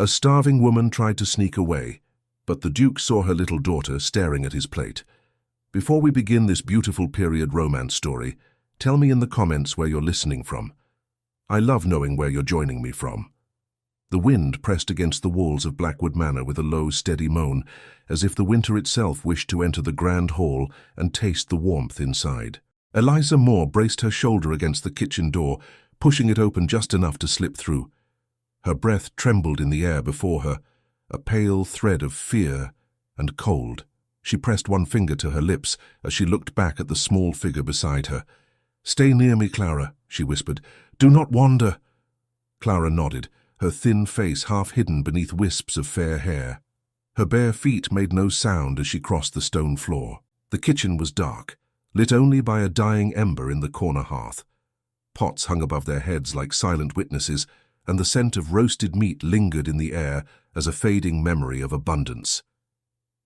A starving woman tried to sneak away, but the Duke saw her little daughter staring at his plate. Before we begin this beautiful period romance story, tell me in the comments where you're listening from. I love knowing where you're joining me from. The wind pressed against the walls of Blackwood Manor with a low, steady moan, as if the winter itself wished to enter the grand hall and taste the warmth inside. Eliza Moore braced her shoulder against the kitchen door, pushing it open just enough to slip through. Her breath trembled in the air before her, a pale thread of fear and cold. She pressed one finger to her lips as she looked back at the small figure beside her. "Stay near me, Clara," she whispered. "Do not wander." Clara nodded, her thin face half hidden beneath wisps of fair hair. Her bare feet made no sound as she crossed the stone floor. The kitchen was dark, lit only by a dying ember in the corner hearth. Pots hung above their heads like silent witnesses, and the scent of roasted meat lingered in the air as a fading memory of abundance.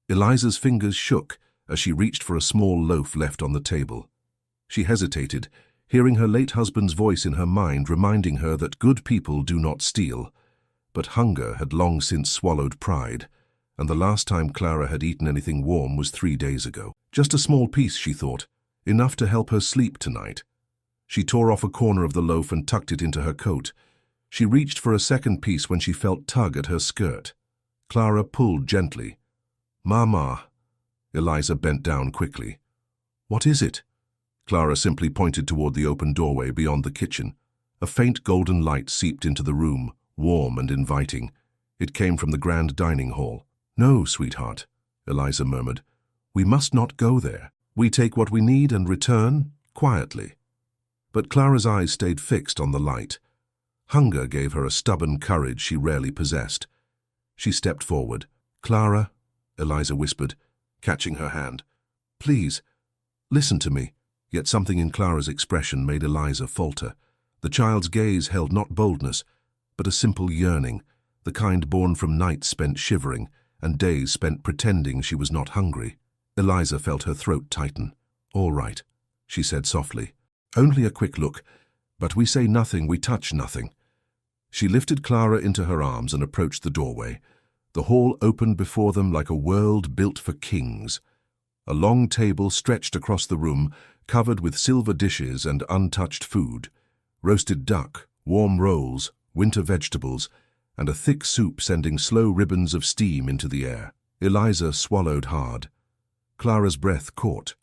Eliza's fingers shook as she reached for a small loaf left on the table. She hesitated, hearing her late husband's voice in her mind reminding her that good people do not steal. But hunger had long since swallowed pride, and the last time Clara had eaten anything warm was 3 days ago. Just a small piece, she thought, enough to help her sleep tonight. She tore off a corner of the loaf and tucked it into her coat. She reached for a second piece when she felt tug at her skirt. Clara pulled gently. "Mama." Eliza bent down quickly. "What is it?" Clara simply pointed toward the open doorway beyond the kitchen. A faint golden light seeped into the room, warm and inviting. It came from the grand dining hall. "No, sweetheart," Eliza murmured. "We must not go there. We take what we need and return quietly." But Clara's eyes stayed fixed on the light. Hunger gave her a stubborn courage she rarely possessed. She stepped forward. "Clara," Eliza whispered, catching her hand. "Please, listen to me." Yet something in Clara's expression made Eliza falter. The child's gaze held not boldness, but a simple yearning, the kind born from nights spent shivering and days spent pretending she was not hungry. Eliza felt her throat tighten. "All right," she said softly. "Only a quick look, but we say nothing, we touch nothing." She lifted Clara into her arms and approached the doorway. The hall opened before them like a world built for kings. A long table stretched across the room, covered with silver dishes and untouched food. Roasted duck, warm rolls, winter vegetables, and a thick soup sending slow ribbons of steam into the air. Eliza swallowed hard. Clara's breath caught.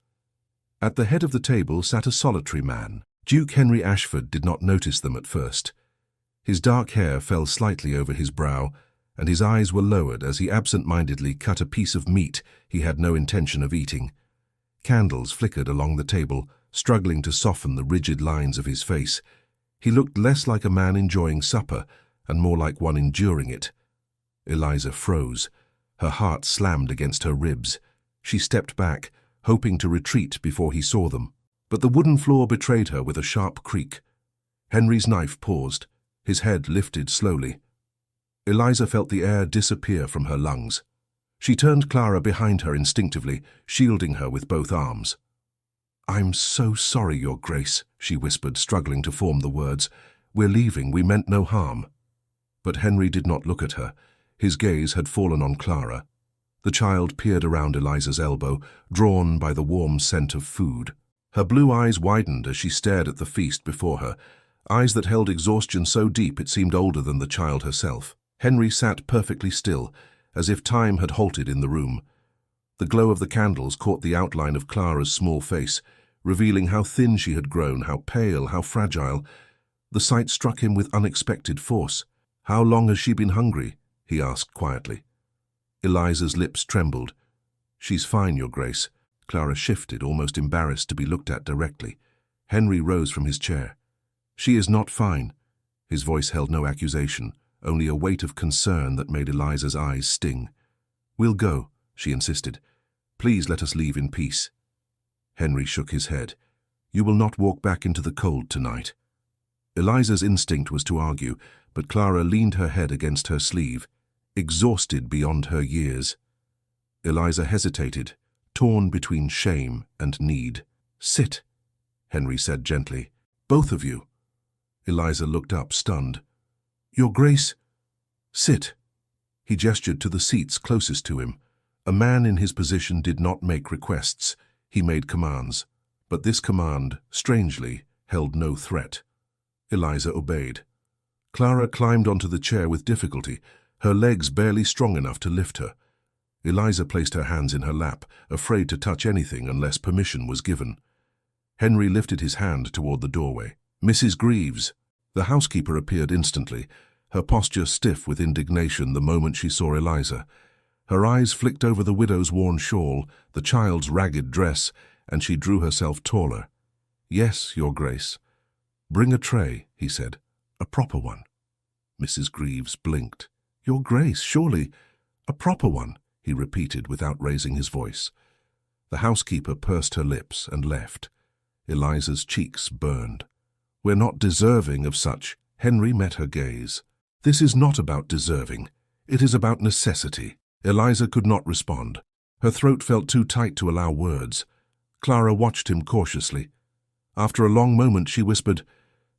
At the head of the table sat a solitary man. Duke Henry Ashford did not notice them at first. His dark hair fell slightly over his brow, and his eyes were lowered as he absent-mindedly cut a piece of meat he had no intention of eating. Candles flickered along the table, struggling to soften the rigid lines of his face. He looked less like a man enjoying supper and more like one enduring it. Eliza froze. Her heart slammed against her ribs. She stepped back, hoping to retreat before he saw them. But the wooden floor betrayed her with a sharp creak. Henry's knife paused, his head lifted slowly. Eliza felt the air disappear from her lungs. She turned Clara behind her instinctively, shielding her with both arms. "I'm so sorry, Your Grace," she whispered, struggling to form the words. "We're leaving, we meant no harm." But Henry did not look at her. His gaze had fallen on Clara. The child peered around Eliza's elbow, drawn by the warm scent of food. Her blue eyes widened as she stared at the feast before her, eyes that held exhaustion so deep it seemed older than the child herself. Henry sat perfectly still, as if time had halted in the room. The glow of the candles caught the outline of Clara's small face, revealing how thin she had grown, how pale, how fragile. The sight struck him with unexpected force. "How long has she been hungry?" he asked quietly. Eliza's lips trembled. "She's fine, Your Grace." Clara shifted, almost embarrassed to be looked at directly. Henry rose from his chair. "She is not fine." His voice held no accusation, only a weight of concern that made Eliza's eyes sting. "We'll go," she insisted. "Please let us leave in peace." Henry shook his head. "You will not walk back into the cold tonight." Eliza's instinct was to argue, but Clara leaned her head against her sleeve, exhausted beyond her years. Eliza hesitated, torn between shame and need. "Sit," Henry said gently. "Both of you." Eliza looked up, stunned. "Your Grace." "Sit," He gestured to the seats closest to him. A man in his position did not make requests. He made commands. But this command, strangely, held no threat. Eliza obeyed. Clara climbed onto the chair with difficulty, her legs barely strong enough to lift her. Eliza placed her hands in her lap, afraid to touch anything unless permission was given. Henry lifted his hand toward the doorway. "Mrs. Greaves." The housekeeper appeared instantly, her posture stiff with indignation the moment she saw Eliza. Her eyes flicked over the widow's worn shawl, the child's ragged dress, and she drew herself taller. "Yes, Your Grace." "Bring a tray," he said. "A proper one." Mrs. Greaves blinked. "Your Grace, surely—" "A proper one," he repeated without raising his voice. The housekeeper pursed her lips and left. Eliza's cheeks burned. "We're not deserving of such." Henry met her gaze. "This is not about deserving. It is about necessity." Eliza could not respond. Her throat felt too tight to allow words. Clara watched him cautiously. After a long moment, she whispered,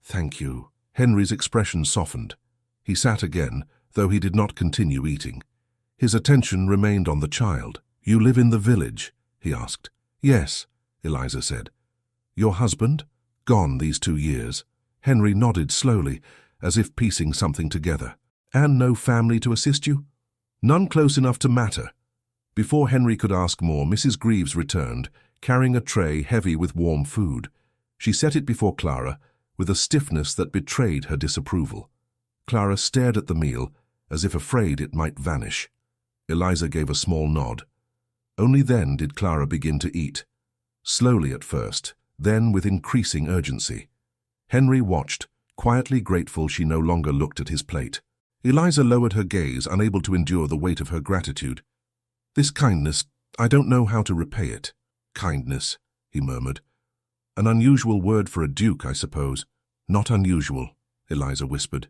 "Thank you." Henry's expression softened. He sat again, though he did not continue eating. His attention remained on the child. "You live in the village?" he asked. "Yes," Eliza said. "Your husband? Gone these 2 years." Henry nodded slowly, as if piecing something together. "And no family to assist you?" "None close enough to matter." Before Henry could ask more, Mrs. Greaves returned, carrying a tray heavy with warm food. She set it before Clara, with a stiffness that betrayed her disapproval. Clara stared at the meal, as if afraid it might vanish. Eliza gave a small nod. Only then did Clara begin to eat. Slowly at first, then with increasing urgency. Henry watched, quietly grateful she no longer looked at his plate. Eliza lowered her gaze, unable to endure the weight of her gratitude. "This kindness, I don't know how to repay it." "Kindness," he murmured. "An unusual word for a duke, I suppose." "Not unusual," Eliza whispered.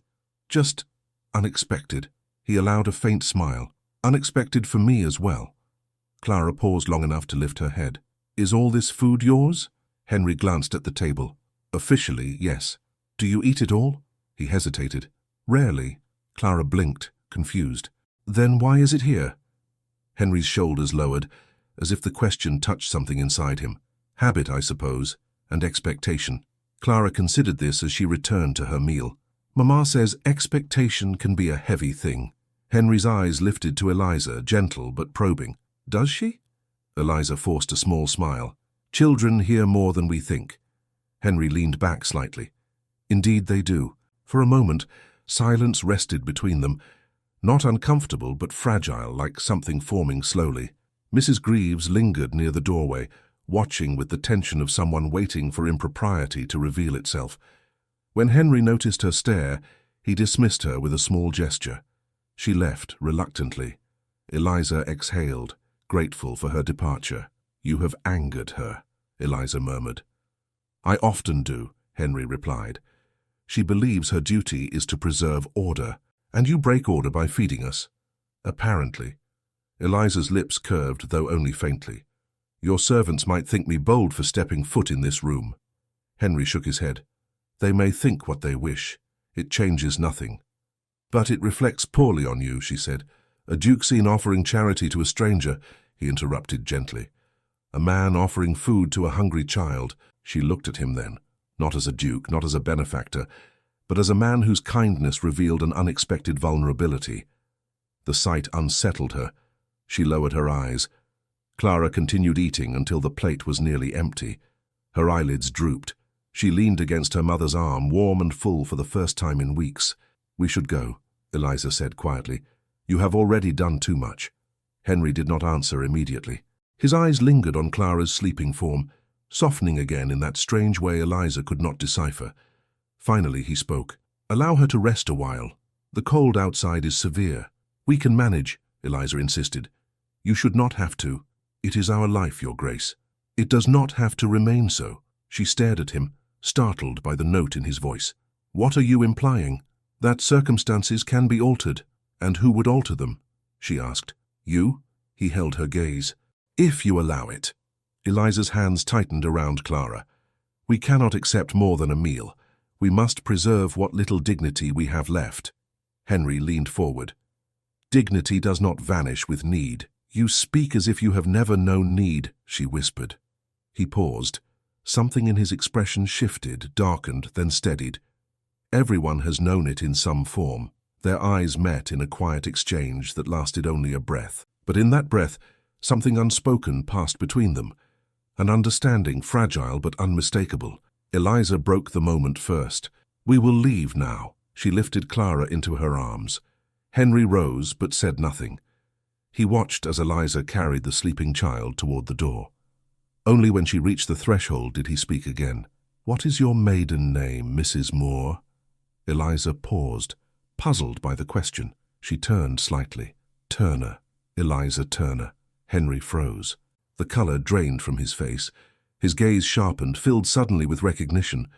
"Just unexpected." He allowed a faint smile. "Unexpected for me as well." Clara paused long enough to lift her head. "Is all this food yours?" Henry glanced at the table. "Officially, yes." "Do you eat it all?" He hesitated. "Rarely." Clara blinked, confused. "Then why is it here?" Henry's shoulders lowered, as if the question touched something inside him. "Habit, I suppose, and expectation." Clara considered this as she returned to her meal. "Mamma says expectation can be a heavy thing." Henry's eyes lifted to Eliza, gentle but probing. "Does she?" Eliza forced a small smile. "Children hear more than we think." Henry leaned back slightly. "Indeed they do." For a moment, silence rested between them, not uncomfortable but fragile, like something forming slowly. Mrs. Greaves lingered near the doorway, watching with the tension of someone waiting for impropriety to reveal itself. When Henry noticed her stare, he dismissed her with a small gesture. She left reluctantly. Eliza exhaled, grateful for her departure. "You have angered her," Eliza murmured. "I often do," Henry replied. "She believes her duty is to preserve order, and you break order by feeding us." "Apparently." Eliza's lips curved, though only faintly. "Your servants might think me bold for stepping foot in this room." Henry shook his head. "They may think what they wish. It changes nothing." "But it reflects poorly on you," she said. "A duke seen offering charity to a stranger," he interrupted gently. "A man offering food to a hungry child." She looked at him then, not as a duke, not as a benefactor, but as a man whose kindness revealed an unexpected vulnerability. The sight unsettled her. She lowered her eyes. Clara continued eating until the plate was nearly empty. Her eyelids drooped. She leaned against her mother's arm, warm and full for the first time in weeks. "We should go," Eliza said quietly. "You have already done too much." Henry did not answer immediately. His eyes lingered on Clara's sleeping form, softening again in that strange way Eliza could not decipher. Finally he spoke. "Allow her to rest a while. The cold outside is severe." "We can manage," Eliza insisted. "You should not have to. It is our life, Your Grace. It does not have to remain so." She stared at him, startled by the note in his voice. "What are you implying?" "That circumstances can be altered." "And who would alter them?" she asked. "You?" He held her gaze. "If you allow it." Eliza's hands tightened around Clara. "We cannot accept more than a meal. We must preserve what little dignity we have left." Henry leaned forward. Dignity does not vanish with need. You speak as if you have never known need, she whispered. He paused. Something in his expression shifted, darkened, then steadied. Everyone has known it in some form. Their eyes met in a quiet exchange that lasted only a breath. But in that breath, something unspoken passed between them. An understanding, fragile but unmistakable. Eliza broke the moment first. "We will leave now." She lifted Clara into her arms. Henry rose but said nothing. He watched as Eliza carried the sleeping child toward the door. Only when she reached the threshold did he speak again. "What is your maiden name, Mrs. Moore?" Eliza paused, puzzled by the question. She turned slightly. "Turner. Eliza Turner." Henry froze. The color drained from his face. His gaze sharpened, filled suddenly with recognition.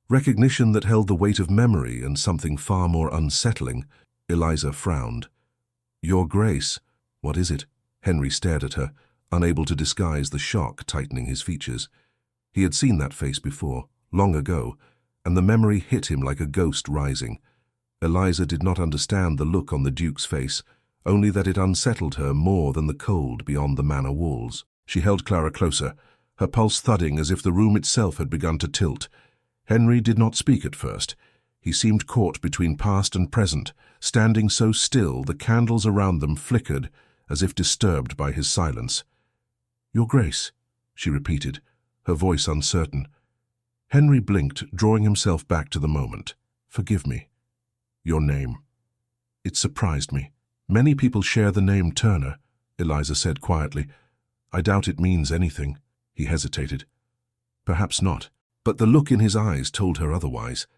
Recognition that held the weight of memory and something far more unsettling. Eliza frowned. "Your Grace." "What is it?" Henry stared at her, unable to disguise the shock tightening his features. He had seen that face before, long ago, and the memory hit him like a ghost rising. Eliza did not understand the look on the Duke's face, only that it unsettled her more than the cold beyond the manor walls. She held Clara closer, her pulse thudding as if the room itself had begun to tilt. Henry did not speak at first. He seemed caught between past and present, standing so still the candles around them flickered as if disturbed by his silence. "Your Grace," she repeated, her voice uncertain. Henry blinked, drawing himself back to the moment. "Forgive me. Your name." "It surprised me. Many people share the name Turner," Eliza said quietly. "I doubt it means anything." He hesitated. "Perhaps not." But the look in his eyes told her otherwise.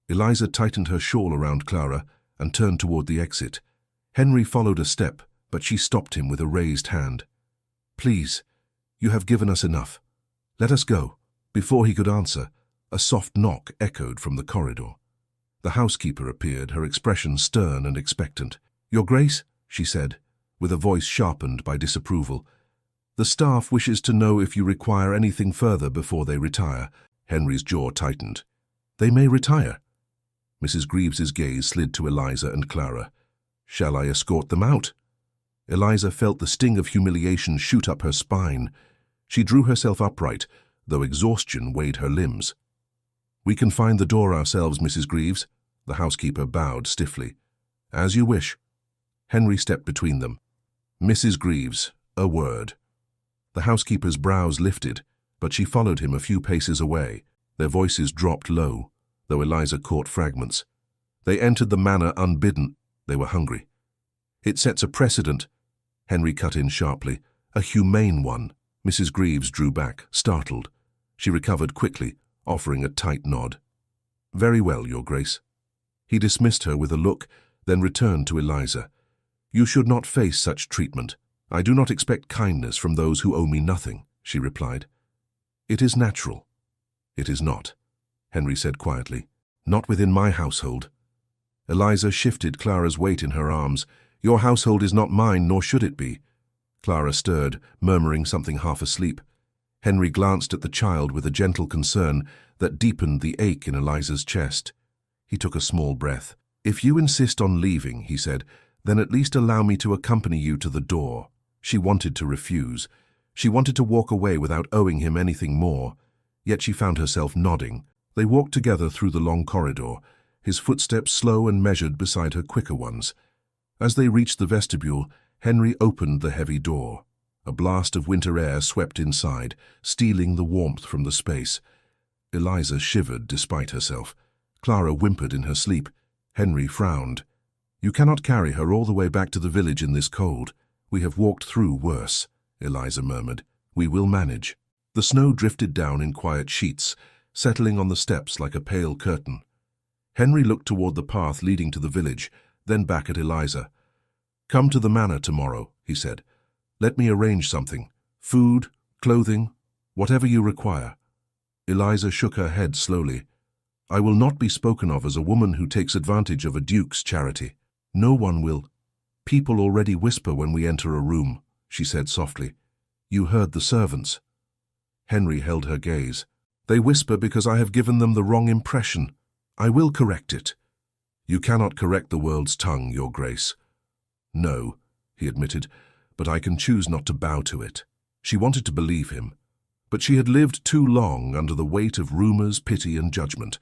Eliza tightened her shawl around Clara and turned toward the exit. Henry followed a step, but she stopped him with a raised hand. "Please, you have given us enough. Let us go." Before he could answer, a soft knock echoed from the corridor. The housekeeper appeared, her expression stern and expectant. "Your Grace," she said, with a voice sharpened by disapproval, "the staff wishes to know if you require anything further before they retire." Henry's jaw tightened. "They may retire." Mrs. Greaves's gaze slid to Eliza and Clara. "Shall I escort them out?" Eliza felt the sting of humiliation shoot up her spine. She drew herself upright, though exhaustion weighed her limbs. "We can find the door ourselves, Mrs. Greaves." The housekeeper bowed stiffly. "As you wish." Henry stepped between them. "Mrs. Greaves, a word." The housekeeper's brows lifted, but she followed him a few paces away. Their voices dropped low, though Eliza caught fragments. They entered the manor unbidden. They were hungry. "It sets a precedent," Henry cut in sharply. "A humane one." Mrs. Greaves drew back, startled. She recovered quickly, offering a tight nod. "Very well, Your Grace." He dismissed her with a look, then returned to Eliza. "You should not face such treatment. I do not expect kindness from those who owe me nothing," she replied. "It is natural." "It is not," Henry said quietly. "Not within my household." Eliza shifted Clara's weight in her arms. "Your household is not mine, nor should it be." Clara stirred, murmuring something half asleep. Henry glanced at the child with a gentle concern that deepened the ache in Eliza's chest. He took a small breath. "If you insist on leaving," he said, "then at least allow me to accompany you to the door." She wanted to refuse. She wanted to walk away without owing him anything more, yet she found herself nodding. They walked together through the long corridor, his footsteps slow and measured beside her quicker ones. As they reached the vestibule, Henry opened the heavy door. A blast of winter air swept inside, stealing the warmth from the space. Eliza shivered despite herself. Clara whimpered in her sleep. Henry frowned. "You cannot carry her all the way back to the village in this cold. We have walked through worse," Eliza murmured. "We will manage." The snow drifted down in quiet sheets, settling on the steps like a pale curtain. Henry looked toward the path leading to the village, then back at Eliza. "Come to the manor tomorrow," he said. "Let me arrange something. Food, clothing, whatever you require." Eliza shook her head slowly. "I will not be spoken of as a woman who takes advantage of a duke's charity. No one will. People already whisper when we enter a room," she said softly. "You heard the servants." Henry held her gaze. "They whisper because I have given them the wrong impression. I will correct it." "You cannot correct the world's tongue, Your Grace." No, he admitted, but I can choose not to bow to it. She wanted to believe him, but she had lived too long under the weight of rumors, pity, and judgment.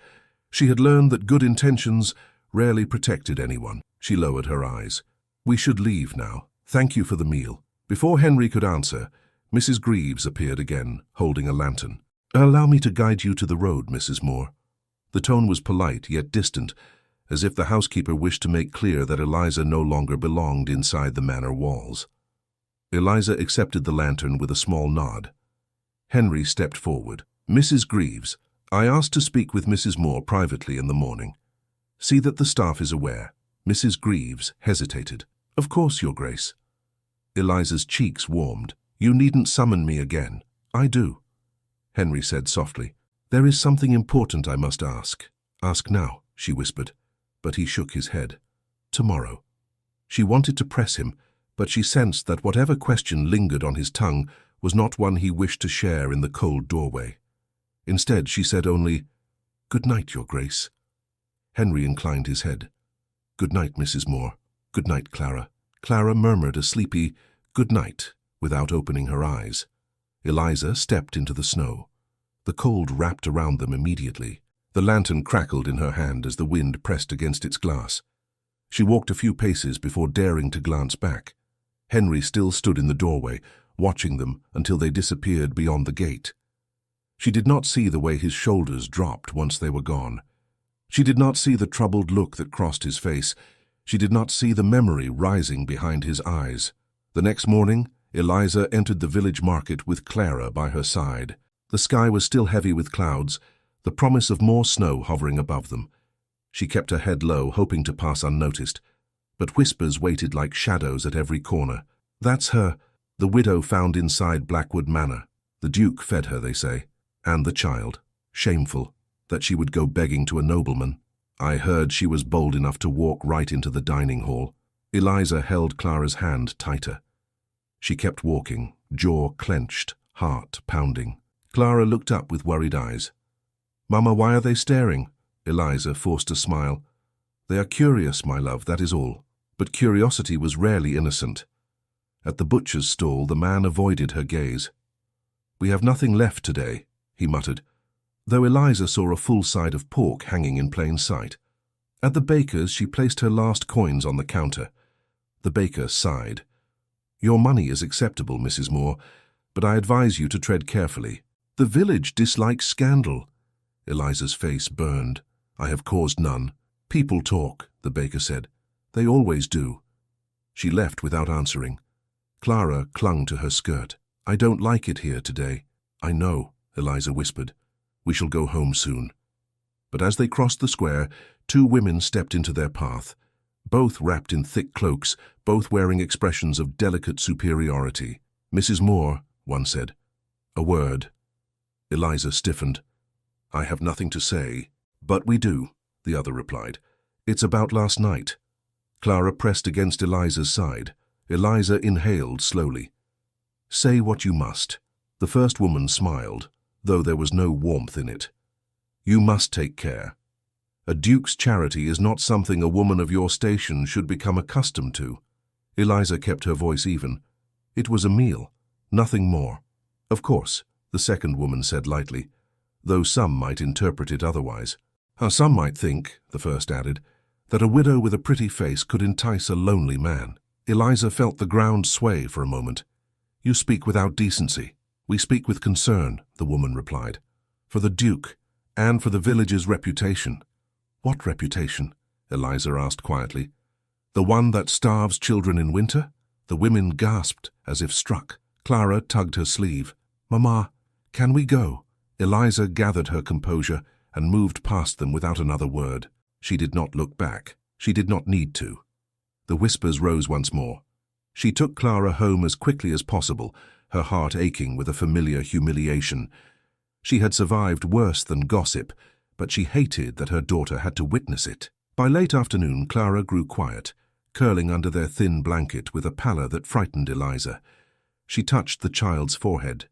She had learned that good intentions rarely protected anyone. She lowered her eyes. We should leave now. Thank you for the meal. Before Henry could answer, Mrs. Greaves appeared again, holding a lantern. Allow me to guide you to the road, Mrs. Moore. The tone was polite, yet distant, as if the housekeeper wished to make clear that Eliza no longer belonged inside the manor walls. Eliza accepted the lantern with a small nod. Henry stepped forward. Mrs. Greaves, I asked to speak with Mrs. Moore privately in the morning. See that the staff is aware. Mrs. Greaves hesitated. Of course, Your Grace. Eliza's cheeks warmed. You needn't summon me again. I do. Henry said softly. There is something important I must ask. Ask now, she whispered, but he shook his head. Tomorrow. She wanted to press him, but she sensed that whatever question lingered on his tongue was not one he wished to share in the cold doorway. Instead, she said only, Good night, Your Grace. Henry inclined his head. Good night, Mrs. Moore. Good night, Clara. Clara murmured a sleepy, good night, without opening her eyes. Eliza stepped into the snow. The cold wrapped around them immediately. The lantern crackled in her hand as the wind pressed against its glass. She walked a few paces before daring to glance back. Henry still stood in the doorway, watching them until they disappeared beyond the gate. She did not see the way his shoulders dropped once they were gone. She did not see the troubled look that crossed his face. She did not see the memory rising behind his eyes. The next morning, Eliza entered the village market with Clara by her side. The sky was still heavy with clouds, the promise of more snow hovering above them. She kept her head low, hoping to pass unnoticed, but whispers waited like shadows at every corner. That's her, the widow found inside Blackwood Manor. The Duke fed her, they say, and the child. Shameful that she would go begging to a nobleman. I heard she was bold enough to walk right into the dining hall. Eliza held Clara's hand tighter. She kept walking, jaw clenched, heart pounding. Clara looked up with worried eyes. Mama, why are they staring? Eliza forced a smile. They are curious, my love, that is all. But curiosity was rarely innocent. At the butcher's stall, the man avoided her gaze. We have nothing left today, he muttered, though Eliza saw a full side of pork hanging in plain sight. At the baker's, she placed her last coins on the counter. The baker sighed. Your money is acceptable, Mrs. Moore, but I advise you to tread carefully. The village dislikes scandal. Eliza's face burned. I have caused none. People talk, the baker said. They always do. She left without answering. Clara clung to her skirt. I don't like it here today. I know, Eliza whispered. We shall go home soon. But as they crossed the square, two women stepped into their path, both wrapped in thick cloaks, both wearing expressions of delicate superiority. Mrs. Moore, one said. A word. Eliza stiffened. I have nothing to say. But we do, the other replied. It's about last night. Clara pressed against Eliza's side. Eliza inhaled slowly. Say what you must. The first woman smiled, though there was no warmth in it. You must take care. A duke's charity is not something a woman of your station should become accustomed to. Eliza kept her voice even. It was a meal, nothing more. Of course, the second woman said lightly, though some might interpret it otherwise. Some might think, the first added, that a widow with a pretty face could entice a lonely man. Eliza felt the ground sway for a moment. You speak without decency. We speak with concern, the woman replied. For the Duke, and for the village's reputation. What reputation? Eliza asked quietly. The one that starves children in winter? The women gasped, as if struck. Clara tugged her sleeve. Mamma, can we go? Eliza gathered her composure and moved past them without another word. She did not look back. She did not need to. The whispers rose once more. She took Clara home as quickly as possible, her heart aching with a familiar humiliation. She had survived worse than gossip, but she hated that her daughter had to witness it. By late afternoon, Clara grew quiet, curling under their thin blanket with a pallor that frightened Eliza. She touched the child's forehead.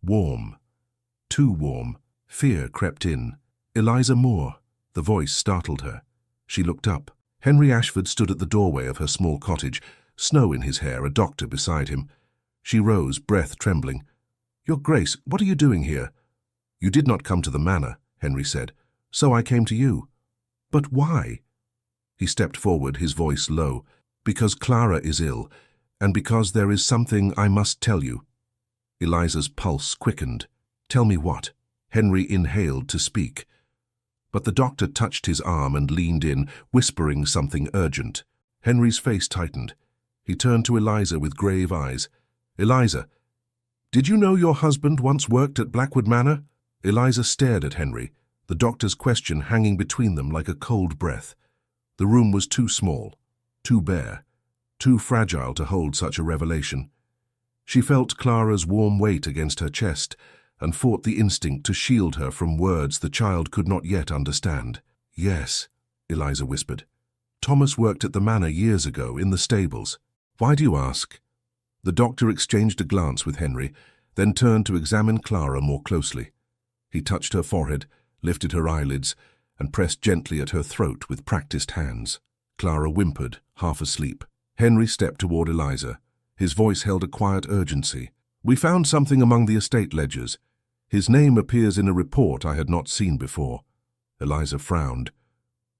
Warm. Too warm. Fear crept in. Eliza Moore. The voice startled her. She looked up. Henry Ashford stood at the doorway of her small cottage, snow in his hair, a doctor beside him. She rose, breath trembling. "Your Grace, what are you doing here?" "You did not come to the manor," Henry said. "So I came to you." "But why?" He stepped forward, his voice low. "Because Clara is ill, and because there is something I must tell you." Eliza's pulse quickened. "Tell me what?" Henry inhaled to speak. But the doctor touched his arm and leaned in, whispering something urgent. Henry's face tightened. He turned to Eliza with grave eyes. "Eliza, did you know your husband once worked at Blackwood Manor?" Eliza stared at Henry, the doctor's question hanging between them like a cold breath. The room was too small, too bare, too fragile to hold such a revelation. She felt Clara's warm weight against her chest and fought the instinct to shield her from words the child could not yet understand. "Yes," Eliza whispered. "Thomas worked at the manor years ago, in the stables." "Why do you ask?" The doctor exchanged a glance with Henry, then turned to examine Clara more closely. He touched her forehead, lifted her eyelids, and pressed gently at her throat with practiced hands. Clara whimpered, half asleep. Henry stepped toward Eliza. His voice held a quiet urgency. "We found something among the estate ledgers. His name appears in a report I had not seen before." Eliza frowned.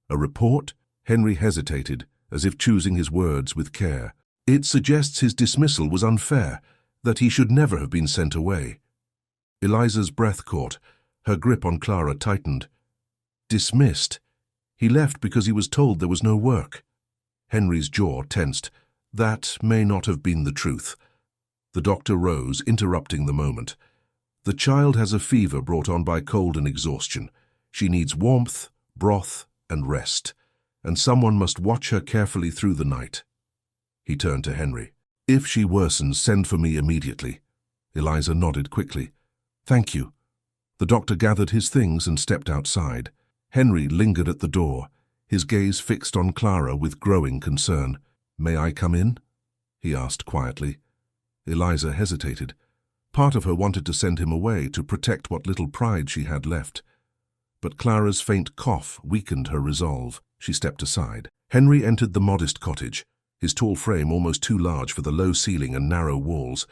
"A report?" Henry hesitated, as if choosing his words with care. "It suggests his dismissal was unfair, that he should never have been sent away." Eliza's breath caught. Her grip on Clara tightened. "Dismissed? He left because he was told there was no work." Henry's jaw tensed. "That may not have been the truth." The doctor rose, interrupting the moment. "The child has a fever brought on by cold and exhaustion. She needs warmth, broth, and rest, and someone must watch her carefully through the night." He turned to Henry. "If she worsens, send for me immediately." Eliza nodded quickly. "Thank you." The doctor gathered his things and stepped outside. Henry lingered at the door, his gaze fixed on Clara with growing concern. "May I come in?" he asked quietly. Eliza hesitated. Part of her wanted to send him away to protect what little pride she had left. But Clara's faint cough weakened her resolve. She stepped aside. Henry entered the modest cottage, his tall frame almost too large for the low ceiling and narrow walls.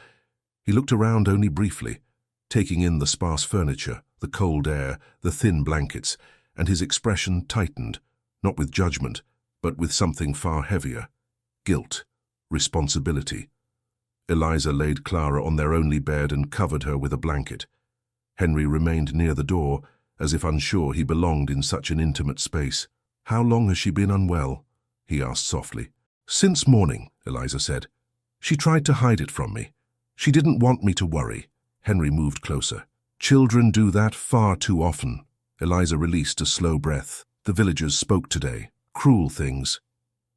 He looked around only briefly, taking in the sparse furniture, the cold air, the thin blankets, and his expression tightened, not with judgment, but with something far heavier: guilt, responsibility. Eliza laid Clara on their only bed and covered her with a blanket. Henry remained near the door, as if unsure he belonged in such an intimate space. "How long has she been unwell?" he asked softly. "Since morning," Eliza said. "She tried to hide it from me. She didn't want me to worry." Henry moved closer. "Children do that far too often." Eliza released a slow breath. "The villagers spoke today. Cruel things."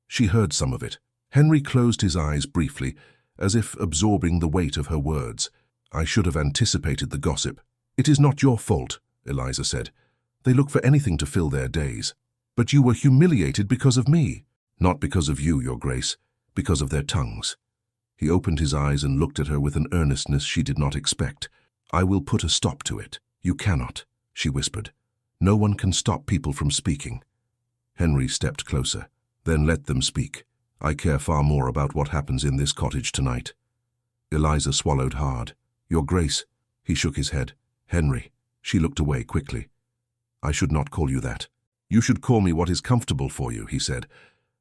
She heard some of it. Henry closed his eyes briefly, as if absorbing the weight of her words. "I should have anticipated the gossip." "It is not your fault," Eliza said. "They look for anything to fill their days." "But you were humiliated because of me." "Not because of you, Your Grace, because of their tongues." He opened his eyes and looked at her with an earnestness she did not expect. "I will put a stop to it." "You cannot," she whispered. "No one can stop people from speaking." Henry stepped closer. "Then let them speak. I care far more about what happens in this cottage tonight." Eliza swallowed hard. "Your Grace," he shook his head. "Henry." She looked away quickly. "I should not call you that. You should call me what is comfortable for you," he said.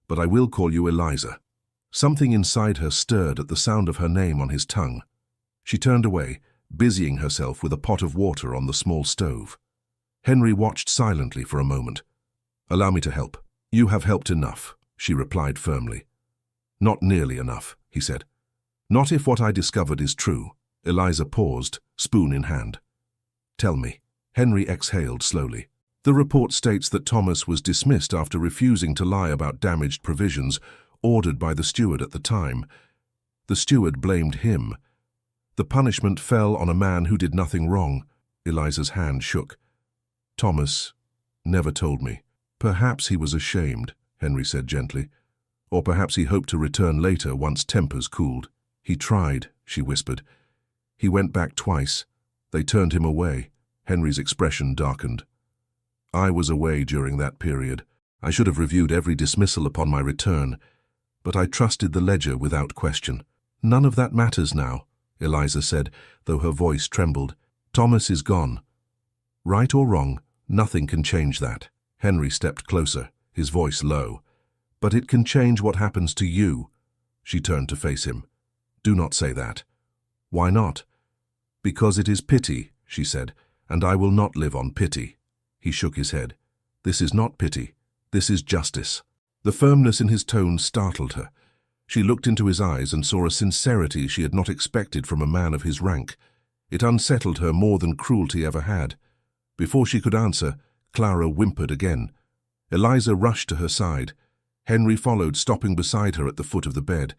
"But I will call you Eliza." Something inside her stirred at the sound of her name on his tongue. She turned away, busying herself with a pot of water on the small stove. Henry watched silently for a moment. "Allow me to help." "You have helped enough," she replied firmly. "Not nearly enough," he said. "Not if what I discovered is true." Eliza paused, spoon in hand. "Tell me." Henry exhaled slowly. "The report states that Thomas was dismissed after refusing to lie about damaged provisions ordered by the steward at the time. The steward blamed him. The punishment fell on a man who did nothing wrong." Eliza's hand shook. "Thomas never told me." "Perhaps he was ashamed," Henry said gently. "Or perhaps he hoped to return later once tempers cooled." "He tried," she whispered. "He went back twice. They turned him away." Henry's expression darkened. "I was away during that period. I should have reviewed every dismissal upon my return. but I trusted the ledger without question. None of that matters now, Eliza said, though her voice trembled. Thomas is gone. Right or wrong, nothing can change that. Henry stepped closer, his voice low. But it can change what happens to you. She turned to face him. Do not say that. Why not? Because it is pity, she said, and I will not live on pity. He shook his head. This is not pity. This is justice. The firmness in his tone startled her. She looked into his eyes and saw a sincerity she had not expected from a man of his rank. It unsettled her more than cruelty ever had. Before she could answer, Clara whimpered again. Eliza rushed to her side. Henry followed, stopping beside her at the foot of the bed.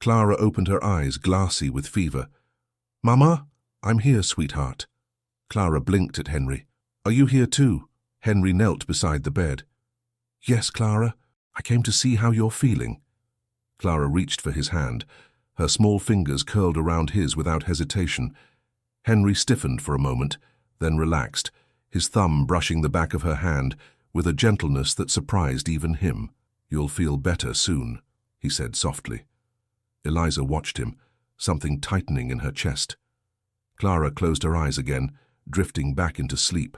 Clara opened her eyes, glassy with fever. "Mama, I'm here, sweetheart." Clara blinked at Henry. "Are you here too?" Henry knelt beside the bed. "Yes, Clara. I came to see how you're feeling." Clara reached for his hand. Her small fingers curled around his without hesitation. Henry stiffened for a moment, then relaxed, his thumb brushing the back of her hand with a gentleness that surprised even him. "You'll feel better soon," he said softly. Eliza watched him, something tightening in her chest. Clara closed her eyes again, drifting back into sleep.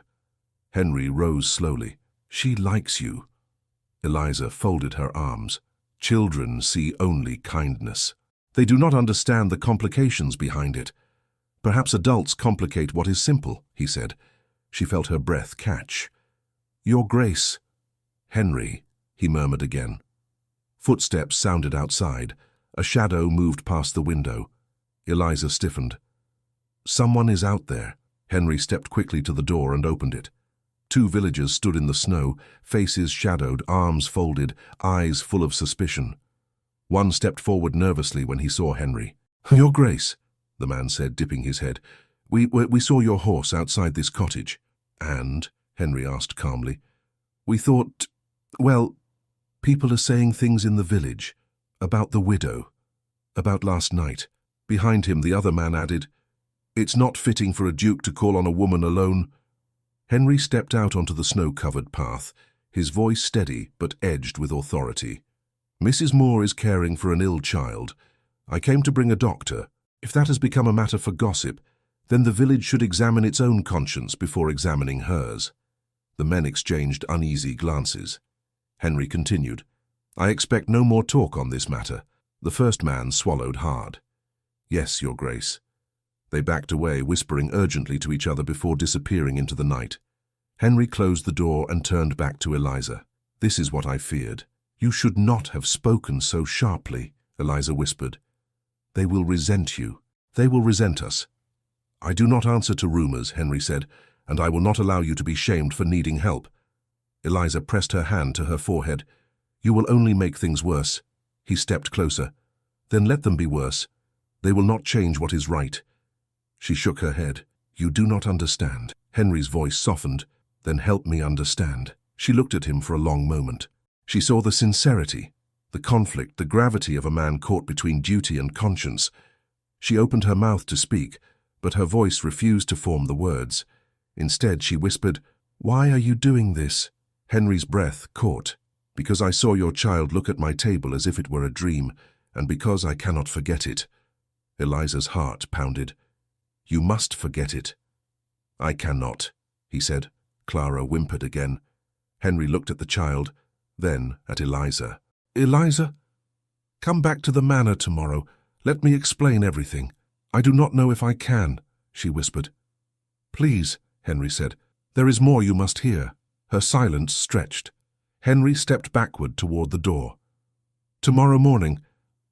Henry rose slowly. "She likes you." Eliza folded her arms. Children see only kindness. They do not understand the complications behind it. Perhaps adults complicate what is simple, he said. She felt her breath catch. "Your Grace." "Henry," he murmured again. Footsteps sounded outside. A shadow moved past the window. Eliza stiffened. "Someone is out there." Henry stepped quickly to the door and opened it. Two villagers stood in the snow, faces shadowed, arms folded, eyes full of suspicion. One stepped forward nervously when he saw Henry. "Your Grace," the man said, dipping his head, we saw your horse outside this cottage." "And?" Henry asked calmly. "We thought, well, people are saying things in the village, about the widow, about last night." Behind him the other man added, "It's not fitting for a duke to call on a woman alone." Henry stepped out onto the snow-covered path, his voice steady but edged with authority. "Mrs. Moore is caring for an ill child. I came to bring a doctor. If that has become a matter for gossip, then the village should examine its own conscience before examining hers." The men exchanged uneasy glances. Henry continued, "I expect no more talk on this matter." The first man swallowed hard. "Yes, Your Grace." They backed away, whispering urgently to each other before disappearing into the night. Henry closed the door and turned back to Eliza. "This is what I feared." "You should not have spoken so sharply," Eliza whispered. "They will resent you. They will resent us." "I do not answer to rumors," Henry said, "and I will not allow you to be shamed for needing help." Eliza pressed her hand to her forehead. "You will only make things worse." He stepped closer. "Then let them be worse. They will not change what is right." She shook her head. "You do not understand." Henry's voice softened. "Then help me understand." She looked at him for a long moment. She saw the sincerity, the conflict, the gravity of a man caught between duty and conscience. She opened her mouth to speak, but her voice refused to form the words. Instead, she whispered, "Why are you doing this?" Henry's breath caught. "Because I saw your child look at my table as if it were a dream, and because I cannot forget it." Eliza's heart pounded. "You must forget it." "I cannot," he said. Clara whimpered again. Henry looked at the child, then at Eliza. "Eliza, come back to the manor tomorrow. Let me explain everything." "I do not know if I can," she whispered. "Please," Henry said. "There is more you must hear." Her silence stretched. Henry stepped backward toward the door. "Tomorrow morning,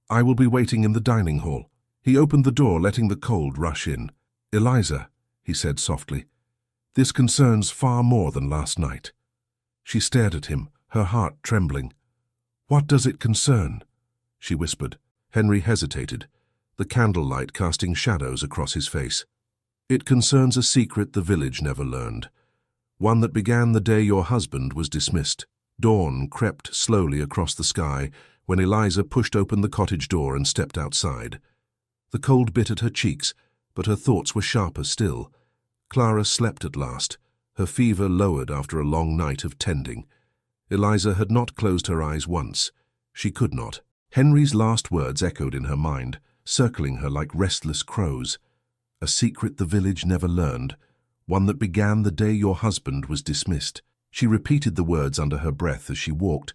I will be waiting in the dining hall." He opened the door, letting the cold rush in. "Eliza," he said softly, "this concerns far more than last night." She stared at him, her heart trembling. "What does it concern?" she whispered. Henry hesitated, the candlelight casting shadows across his face. "It concerns a secret the village never learned, one that began the day your husband was dismissed." Dawn crept slowly across the sky when Eliza pushed open the cottage door and stepped outside. The cold bit at her cheeks, but her thoughts were sharper still. Clara slept at last, her fever lowered after a long night of tending. Eliza had not closed her eyes once. She could not. Henry's last words echoed in her mind, circling her like restless crows. A secret the village never learned, one that began the day your husband was dismissed. She repeated the words under her breath as she walked,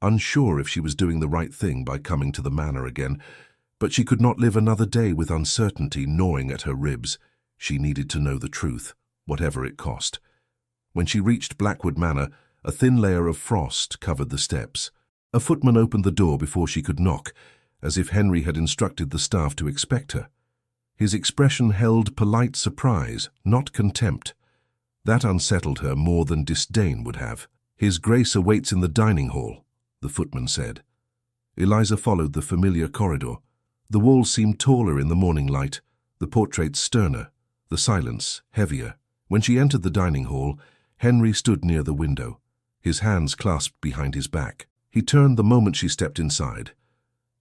unsure if she was doing the right thing by coming to the manor again, but she could not live another day with uncertainty gnawing at her ribs. She needed to know the truth, whatever it cost. When she reached Blackwood Manor, a thin layer of frost covered the steps. A footman opened the door before she could knock, as if Henry had instructed the staff to expect her. His expression held polite surprise, not contempt. That unsettled her more than disdain would have. "His Grace awaits in the dining hall," the footman said. Eliza followed the familiar corridor. The walls seemed taller in the morning light, the portraits sterner, the silence heavier. When she entered the dining hall, Henry stood near the window, his hands clasped behind his back. He turned the moment she stepped inside.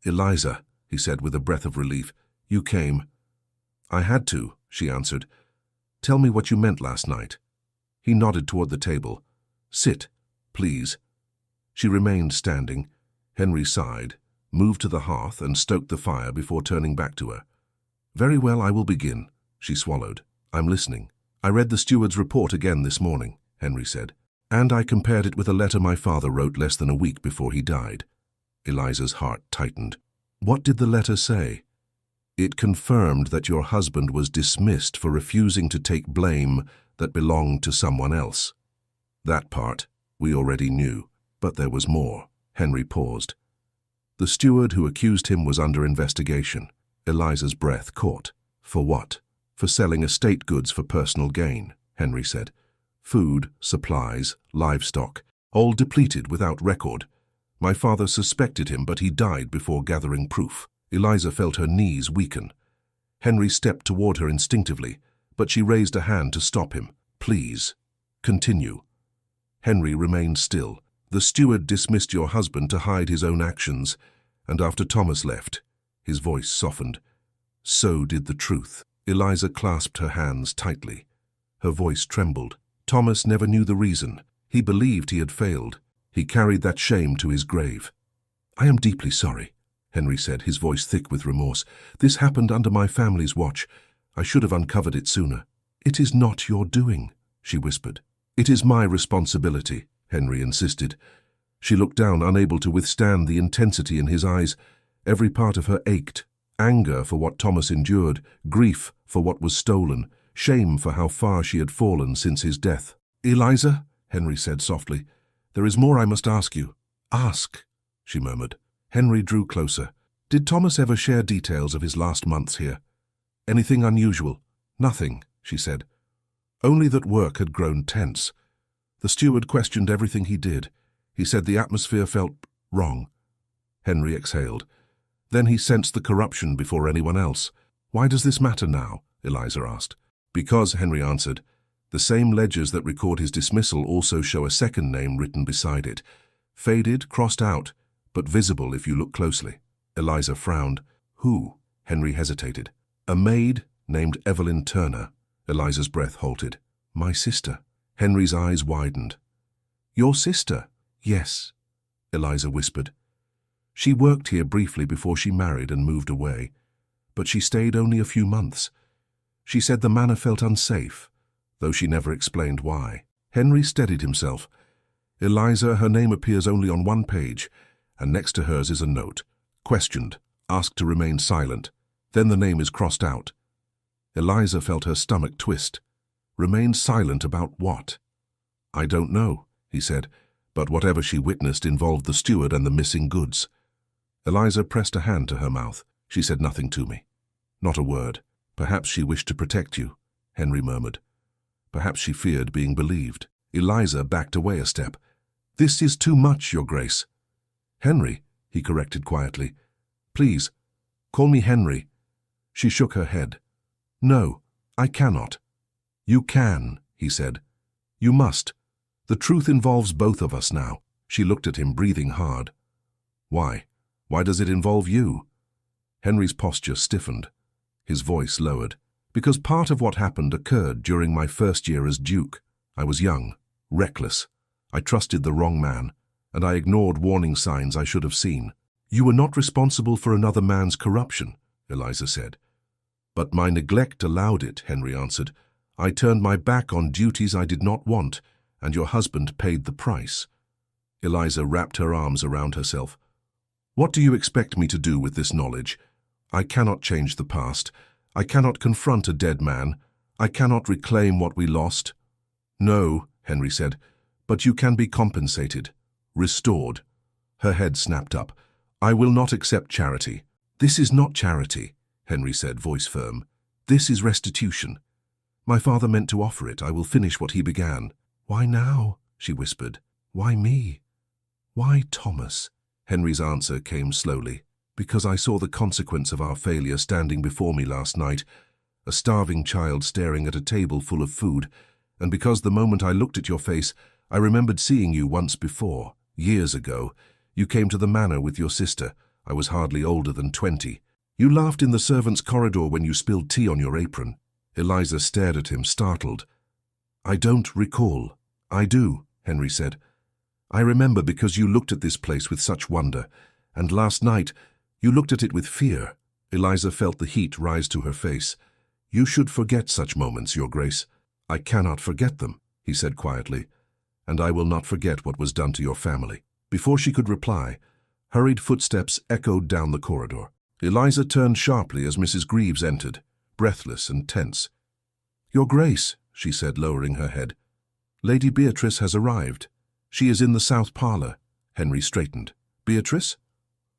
"Eliza," he said with a breath of relief, "you came." "I had to," she answered. "Tell me what you meant last night." He nodded toward the table. "Sit, please." She remained standing. Henry sighed, moved to the hearth and stoked the fire before turning back to her. "Very well, I will begin." She swallowed. "I'm listening." "I read the steward's report again this morning," Henry said, "and I compared it with a letter my father wrote less than a week before he died." Eliza's heart tightened. "What did the letter say?" "It confirmed that your husband was dismissed for refusing to take blame that belonged to someone else." "That part we already knew, but there was more." Henry paused. "The steward who accused him was under investigation." Eliza's breath caught. "For what?" "For selling estate goods for personal gain," Henry said. "Food, supplies, livestock, all depleted without record. My father suspected him, but he died before gathering proof." Eliza felt her knees weaken. Henry stepped toward her instinctively, but she raised a hand to stop him. "Please, continue." Henry remained still. "The steward dismissed your husband to hide his own actions, and after Thomas left," his voice softened, "so did the truth." Eliza clasped her hands tightly. Her voice trembled. "Thomas never knew the reason. He believed he had failed. He carried that shame to his grave." "I am deeply sorry," Henry said, his voice thick with remorse. "This happened under my family's watch. I should have uncovered it sooner." "It is not your doing," she whispered. "It is my responsibility," Henry insisted. She looked down, unable to withstand the intensity in his eyes. Every part of her ached. Anger for what Thomas endured, grief for what was stolen, shame for how far she had fallen since his death. "Eliza," Henry said softly, "there is more I must ask you." "Ask," she murmured. Henry drew closer. "Did Thomas ever share details of his last months here? Anything unusual?" "Nothing," she said. "Only that work had grown tense. The steward questioned everything he did. He said the atmosphere felt wrong." Henry exhaled. "Then he sensed the corruption before anyone else." "Why does this matter now?" Eliza asked. "Because," Henry answered, "the same ledgers that record his dismissal also show a second name written beside it. Faded, crossed out, but visible if you look closely." Eliza frowned. "Who?" Henry hesitated. "A maid named Evelyn Turner." Eliza's breath halted. "My sister." Henry's eyes widened. "Your sister?" "Yes," Eliza whispered. "She worked here briefly before she married and moved away, but she stayed only a few months. She said the manor felt unsafe, though she never explained why." Henry steadied himself. "Eliza, her name appears only on one page, and next to hers is a note. Questioned, asked to remain silent. Then the name is crossed out." Eliza felt her stomach twist. "Remain silent about what?" "I don't know," he said, "but whatever she witnessed involved the steward and the missing goods." Eliza pressed a hand to her mouth. "She said nothing to me. Not a word. Perhaps she wished to protect you," Henry murmured. "Perhaps she feared being believed." Eliza backed away a step. "This is too much, Your Grace." "Henry," he corrected quietly. "Please, call me Henry." She shook her head. "No, I cannot." "You can," he said. "You must. The truth involves both of us now." She looked at him, breathing hard. "Why? Why does it involve you?" Henry's posture stiffened. His voice lowered. "Because part of what happened occurred during my first year as Duke. I was young, reckless. I trusted the wrong man, and I ignored warning signs I should have seen. You were not responsible for another man's corruption, Eliza said. But my neglect allowed it, Henry answered. I turned my back on duties I did not want, and your husband paid the price. Eliza wrapped her arms around herself. What do you expect me to do with this knowledge? I cannot change the past. I cannot confront a dead man. I cannot reclaim what we lost. No, Henry said, but you can be compensated, restored. Her head snapped up. I will not accept charity. This is not charity, Henry said, voice firm. This is restitution. My father meant to offer it. I will finish what he began. Why now? She whispered. Why me? Why Thomas? Henry's answer came slowly. Because I saw the consequence of our failure standing before me last night, a starving child staring at a table full of food, and because the moment I looked at your face, I remembered seeing you once before, years ago. You came to the manor with your sister. I was hardly older than 20. You laughed in the servants' corridor when you spilled tea on your apron. Eliza stared at him, startled. I don't recall. I do, Henry said. I remember because you looked at this place with such wonder, and last night you looked at it with fear. Eliza felt the heat rise to her face. You should forget such moments, Your Grace. I cannot forget them, he said quietly, and I will not forget what was done to your family. Before she could reply, hurried footsteps echoed down the corridor. Eliza turned sharply as Mrs. Greaves entered, breathless and tense. Your Grace, she said, lowering her head. Lady Beatrice has arrived. She is in the south parlour. Henry straightened. Beatrice?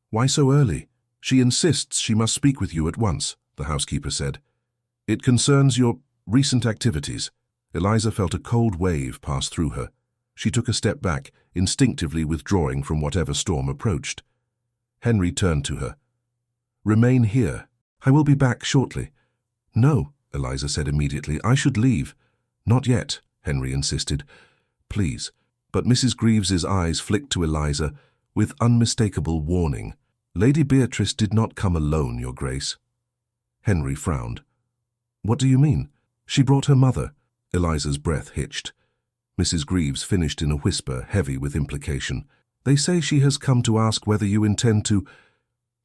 Why so early? She insists she must speak with you at once, the housekeeper said. It concerns your recent activities. Eliza felt a cold wave pass through her. She took a step back, instinctively withdrawing from whatever storm approached. Henry turned to her. Remain here. I will be back shortly. No, Eliza said immediately. I should leave. Not yet, Henry insisted. Please. But Mrs. Greaves's eyes flicked to Eliza with unmistakable warning. Lady Beatrice did not come alone, Your Grace. Henry frowned. What do you mean? She brought her mother. Eliza's breath hitched. Mrs. Greaves finished in a whisper, heavy with implication. They say she has come to ask whether you intend to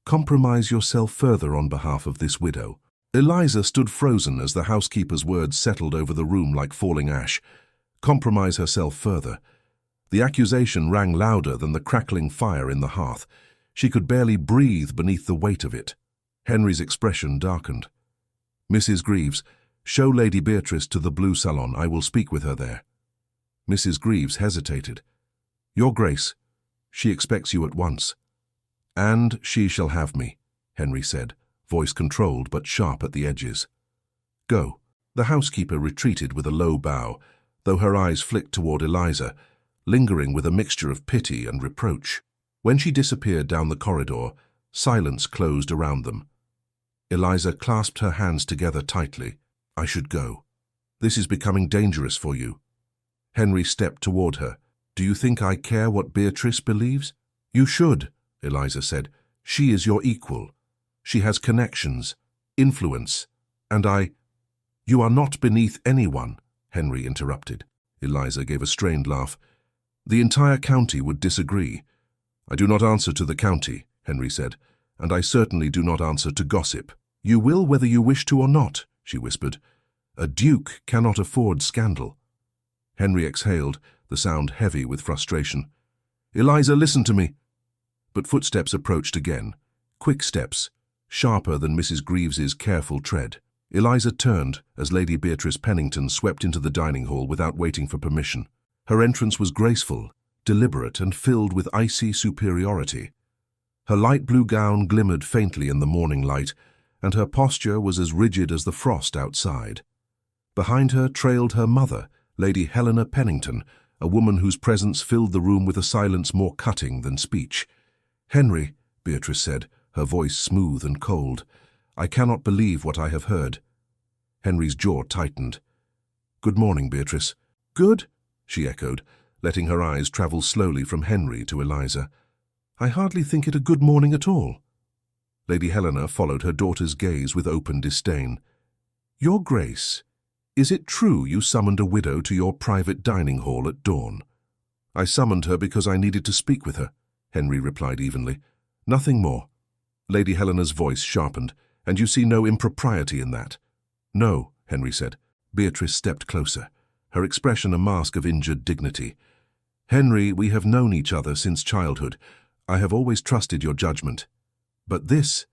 compromise yourself further on behalf of this widow. Eliza stood frozen as the housekeeper's words settled over the room like falling ash. Compromise herself further. The accusation rang louder than the crackling fire in the hearth. She could barely breathe beneath the weight of it. Henry's expression darkened. Mrs. Greaves, show Lady Beatrice to the blue salon. I will speak with her there. Mrs. Greaves hesitated. Your Grace, she expects you at once. And she shall have me, Henry said, voice controlled but sharp at the edges. Go. The housekeeper retreated with a low bow, though her eyes flicked toward Eliza, lingering with a mixture of pity and reproach. When she disappeared down the corridor, silence closed around them. Eliza clasped her hands together tightly. I should go. This is becoming dangerous for you. Henry stepped toward her. Do you think I care what Beatrice believes? You should, Eliza said. She is your equal. She has connections, influence, and You are not beneath anyone, Henry interrupted. Eliza gave a strained laugh. The entire county would disagree. I do not answer to the county, Henry said, and I certainly do not answer to gossip. You will whether you wish to or not, she whispered. A duke cannot afford scandal. Henry exhaled, the sound heavy with frustration. Eliza, listen to me. But footsteps approached again, quick steps, sharper than Mrs. Greaves's careful tread. Eliza turned as Lady Beatrice Pennington swept into the dining hall without waiting for permission. Her entrance was graceful, deliberate, and filled with icy superiority. Her light blue gown glimmered faintly in the morning light, and her posture was as rigid as the frost outside. Behind her trailed her mother, Lady Helena Pennington, a woman whose presence filled the room with a silence more cutting than speech. Henry, Beatrice said, her voice smooth and cold, I cannot believe what I have heard. Henry's jaw tightened. Good morning, Beatrice. Good? She echoed, letting her eyes travel slowly from Henry to Eliza. I hardly think it a good morning at all. Lady Helena followed her daughter's gaze with open disdain. Your Grace, is it true you summoned a widow to your private dining hall at dawn? I summoned her because I needed to speak with her, Henry replied evenly. Nothing more. Lady Helena's voice sharpened. And you see no impropriety in that? No, Henry said. Beatrice stepped closer, her expression a mask of injured dignity. Henry, we have known each other since childhood. I have always trusted your judgment. But this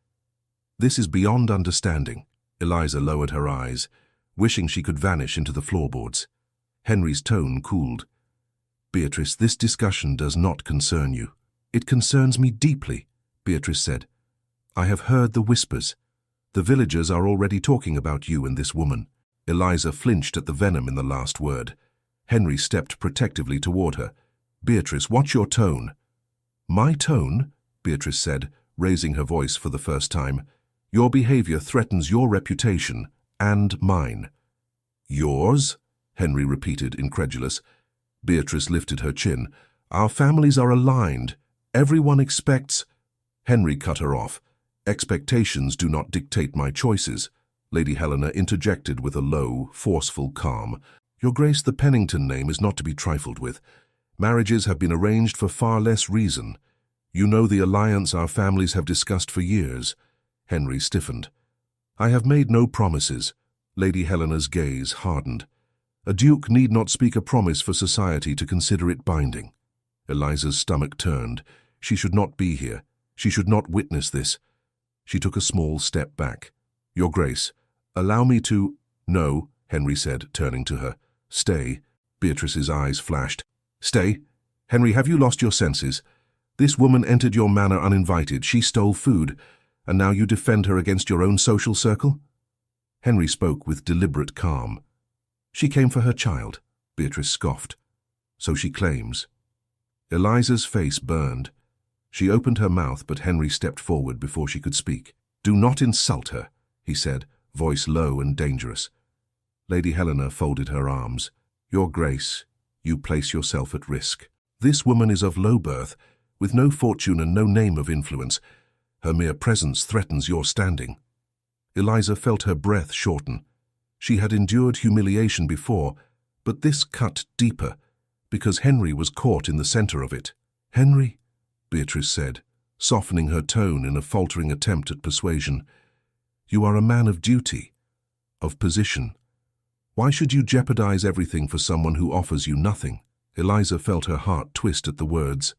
is beyond understanding. Eliza lowered her eyes, wishing she could vanish into the floorboards. Henry's tone cooled. Beatrice, this discussion does not concern you. It concerns me deeply, Beatrice said. I have heard the whispers. The villagers are already talking about you and this woman. Eliza flinched at the venom in the last word. Henry stepped protectively toward her. Beatrice, watch your tone. My tone? Beatrice said, raising her voice for the first time. Your behavior threatens your reputation and mine. Yours? Henry repeated, incredulous. Beatrice lifted her chin. Our families are aligned. Everyone expects... Henry cut her off. Expectations do not dictate my choices. Lady Helena interjected with a low, forceful calm. Your Grace, the Pennington name is not to be trifled with. Marriages have been arranged for far less reason. You know the alliance our families have discussed for years. Henry stiffened. I have made no promises. Lady Helena's gaze hardened. A duke need not speak a promise for society to consider it binding. Eliza's stomach turned. She should not be here. She should not witness this. She took a small step back. Your Grace, allow me to... No, Henry said, turning to her. Stay. Beatrice's eyes flashed. Stay. Henry, have you lost your senses? This woman entered your manor uninvited. She stole food. And now you defend her against your own social circle? Henry spoke with deliberate calm. She came for her child, Beatrice scoffed. So she claims. Eliza's face burned. She opened her mouth, but Henry stepped forward before she could speak. Do not insult her, he said, voice low and dangerous. Lady Helena folded her arms. Your Grace, you place yourself at risk. This woman is of low birth, with no fortune and no name of influence. Her mere presence threatens your standing. Eliza felt her breath shorten. She had endured humiliation before, but this cut deeper, because Henry was caught in the center of it. Henry, Beatrice said, softening her tone in a faltering attempt at persuasion, you are a man of duty, of position. Why should you jeopardize everything for someone who offers you nothing? Eliza felt her heart twist at the words.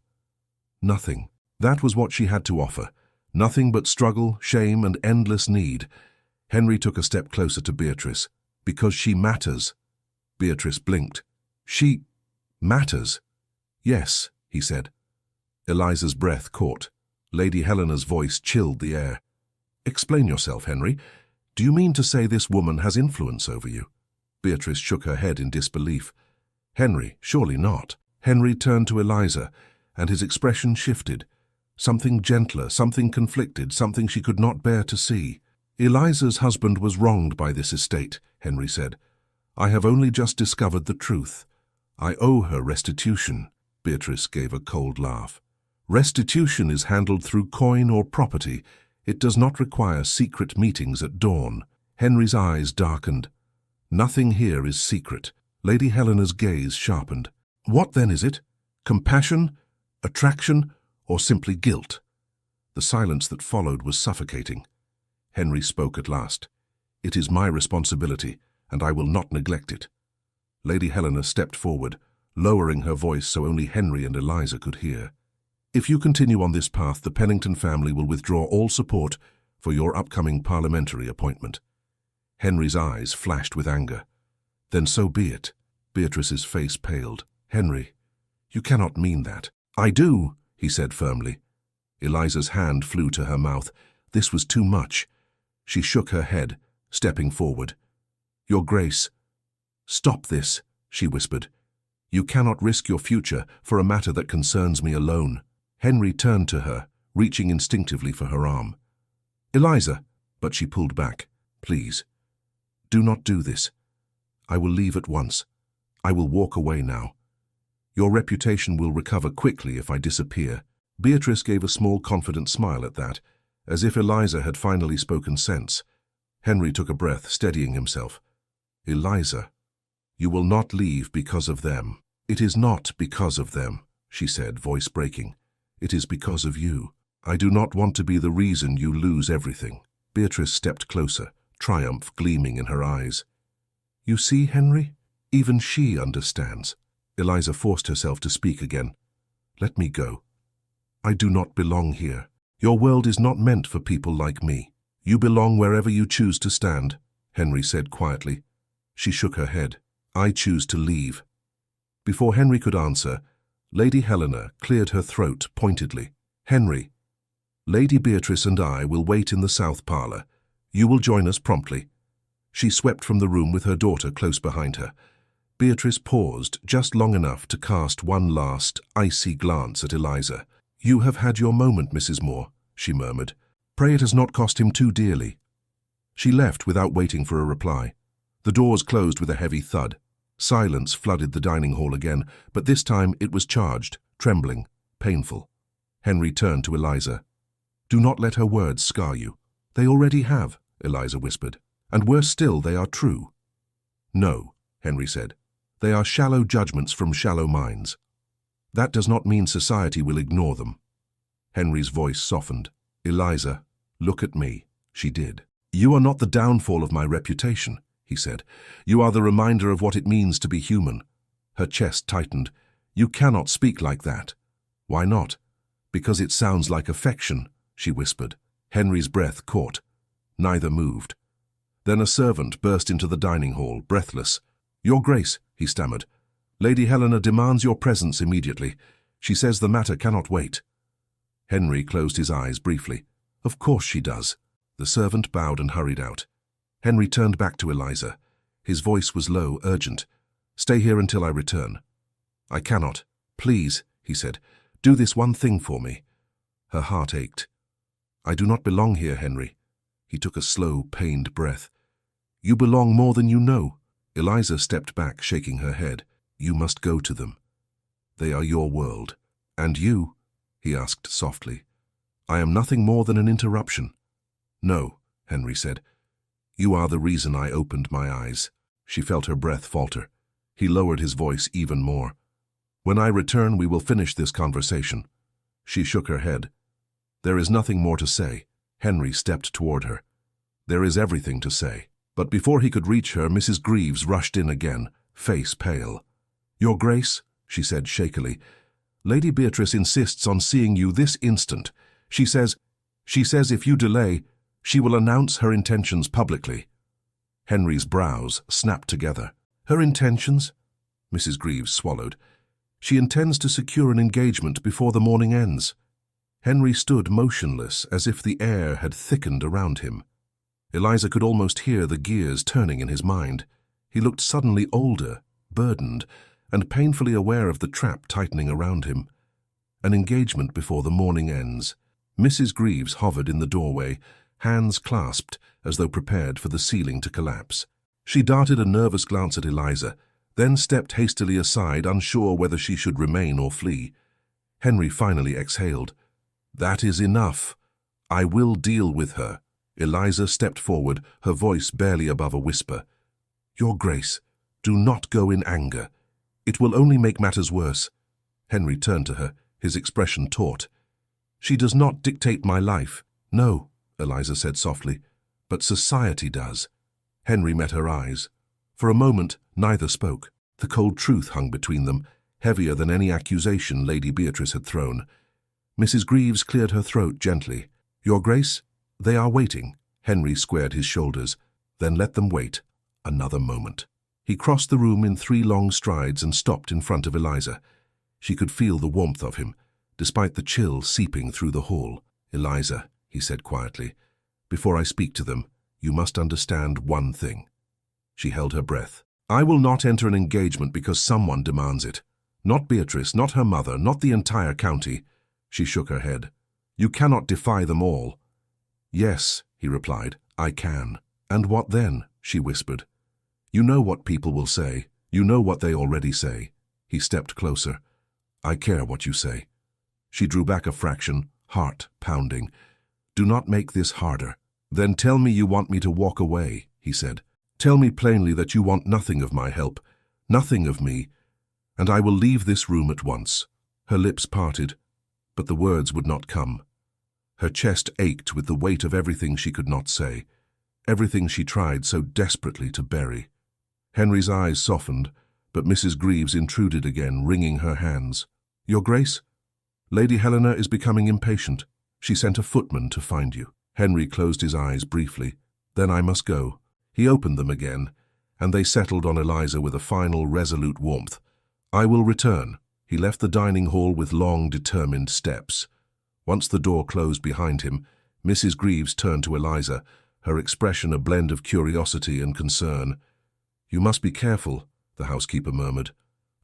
Nothing. That was what she had to offer. Nothing but struggle, shame, and endless need. Henry took a step closer to Beatrice. Because she matters. Beatrice blinked. She matters? Yes, he said. Eliza's breath caught. Lady Helena's voice chilled the air. Explain yourself, Henry. Do you mean to say this woman has influence over you? Beatrice shook her head in disbelief. Henry, surely not. Henry turned to Eliza, and his expression shifted. Something gentler, something conflicted, something she could not bear to see. Eliza's husband was wronged by this estate, Henry said. I have only just discovered the truth. I owe her restitution. Beatrice gave a cold laugh. Restitution is handled through coin or property. It does not require secret meetings at dawn. Henry's eyes darkened. Nothing here is secret. Lady Helena's gaze sharpened. What then is it? Compassion? Attraction? Or simply guilt? The silence that followed was suffocating. Henry spoke at last. It is my responsibility, and I will not neglect it. Lady Helena stepped forward, lowering her voice so only Henry and Eliza could hear. If you continue on this path, the Pennington family will withdraw all support for your upcoming parliamentary appointment. Henry's eyes flashed with anger. Then so be it. Beatrice's face paled. Henry, you cannot mean that. I do, he said firmly. Eliza's hand flew to her mouth. This was too much. She shook her head, stepping forward. Your Grace, stop this, she whispered. You cannot risk your future for a matter that concerns me alone. Henry turned to her, reaching instinctively for her arm. Eliza, but she pulled back. Please, do not do this. I will leave at once. I will walk away now. Your reputation will recover quickly if I disappear. Beatrice gave a small confident smile at that, as if Eliza had finally spoken sense. Henry took a breath, steadying himself. Eliza, you will not leave because of them. It is not because of them, she said, voice breaking. It is because of you. I do not want to be the reason you lose everything. Beatrice stepped closer, triumph gleaming in her eyes. You see, Henry? Even she understands. Eliza forced herself to speak again. Let me go. I do not belong here. Your world is not meant for people like me. You belong wherever you choose to stand, Henry said quietly. She shook her head. I choose to leave. Before Henry could answer, Lady Helena cleared her throat pointedly. Henry, Lady Beatrice and I will wait in the south parlour. You will join us promptly. She swept from the room with her daughter close behind her. Beatrice paused just long enough to cast one last, icy glance at Eliza. You have had your moment, Mrs. Moore, she murmured. Pray it has not cost him too dearly. She left without waiting for a reply. The doors closed with a heavy thud. Silence flooded the dining hall again, but this time it was charged, trembling, painful. Henry turned to Eliza. Do not let her words scar you. They already have, Eliza whispered. And worse still, they are true. No, Henry said. They are shallow judgments from shallow minds. That does not mean society will ignore them. Henry's voice softened. Eliza, look at me. She did. You are not the downfall of my reputation, he said. You are the reminder of what it means to be human. Her chest tightened. You cannot speak like that. Why not? Because it sounds like affection, she whispered. Henry's breath caught. Neither moved. Then a servant burst into the dining hall, breathless. Your Grace, he stammered. Lady Helena demands your presence immediately. She says the matter cannot wait. Henry closed his eyes briefly. Of course she does. The servant bowed and hurried out. Henry turned back to Eliza. His voice was low, urgent. Stay here until I return. I cannot. Please, he said. Do this one thing for me. Her heart ached. I do not belong here, Henry. He took a slow, pained breath. You belong more than you know. Eliza stepped back, shaking her head. You must go to them. They are your world. And you? He asked softly. I am nothing more than an interruption. No, Henry said. You are the reason I opened my eyes. She felt her breath falter. He lowered his voice even more. When I return, we will finish this conversation. She shook her head. There is nothing more to say. Henry stepped toward her. There is everything to say. But before he could reach her, Mrs. Greaves rushed in again, face pale. Your Grace, she said shakily, Lady Beatrice insists on seeing you this instant. She says if you delay, she will announce her intentions publicly. Henry's brows snapped together. Her intentions? Mrs. Greaves swallowed. She intends to secure an engagement before the morning ends. Henry stood motionless, as if the air had thickened around him. Eliza could almost hear the gears turning in his mind. He looked suddenly older, burdened, and painfully aware of the trap tightening around him. An engagement before the morning ends. Mrs. Greaves hovered in the doorway, hands clasped as though prepared for the ceiling to collapse. She darted a nervous glance at Eliza, then stepped hastily aside, unsure whether she should remain or flee. Henry finally exhaled. That is enough. I will deal with her. Eliza stepped forward, her voice barely above a whisper. Your Grace, do not go in anger. It will only make matters worse. Henry turned to her, his expression taut. She does not dictate my life. No, Eliza said softly, but society does. Henry met her eyes. For a moment, neither spoke. The cold truth hung between them, heavier than any accusation Lady Beatrice had thrown. Mrs. Greaves cleared her throat gently. Your Grace, they are waiting. Henry squared his shoulders. Then let them wait. Another moment. He crossed the room in 3 long strides and stopped in front of Eliza. She could feel the warmth of him, despite the chill seeping through the hall. Eliza, he said quietly, before I speak to them, you must understand one thing. She held her breath. I will not enter an engagement because someone demands it. Not Beatrice, not her mother, not the entire county. She shook her head. You cannot defy them all. Yes, he replied, I can. And what then? She whispered. You know what people will say. You know what they already say. He stepped closer. I care what you say. She drew back a fraction, heart pounding. Do not make this harder. Then tell me you want me to walk away, he said. Tell me plainly that you want nothing of my help, nothing of me, and I will leave this room at once. Her lips parted, but the words would not come. Her chest ached with the weight of everything she could not say, everything she tried so desperately to bury. Henry's eyes softened, but Mrs. Greaves intruded again, wringing her hands. "Your Grace, Lady Helena is becoming impatient. She sent a footman to find you." Henry closed his eyes briefly. "Then I must go." He opened them again, and they settled on Eliza with a final, resolute warmth. "I will return." He left the dining hall with long, determined steps. Once the door closed behind him, Mrs. Greaves turned to Eliza, her expression a blend of curiosity and concern. "You must be careful," the housekeeper murmured.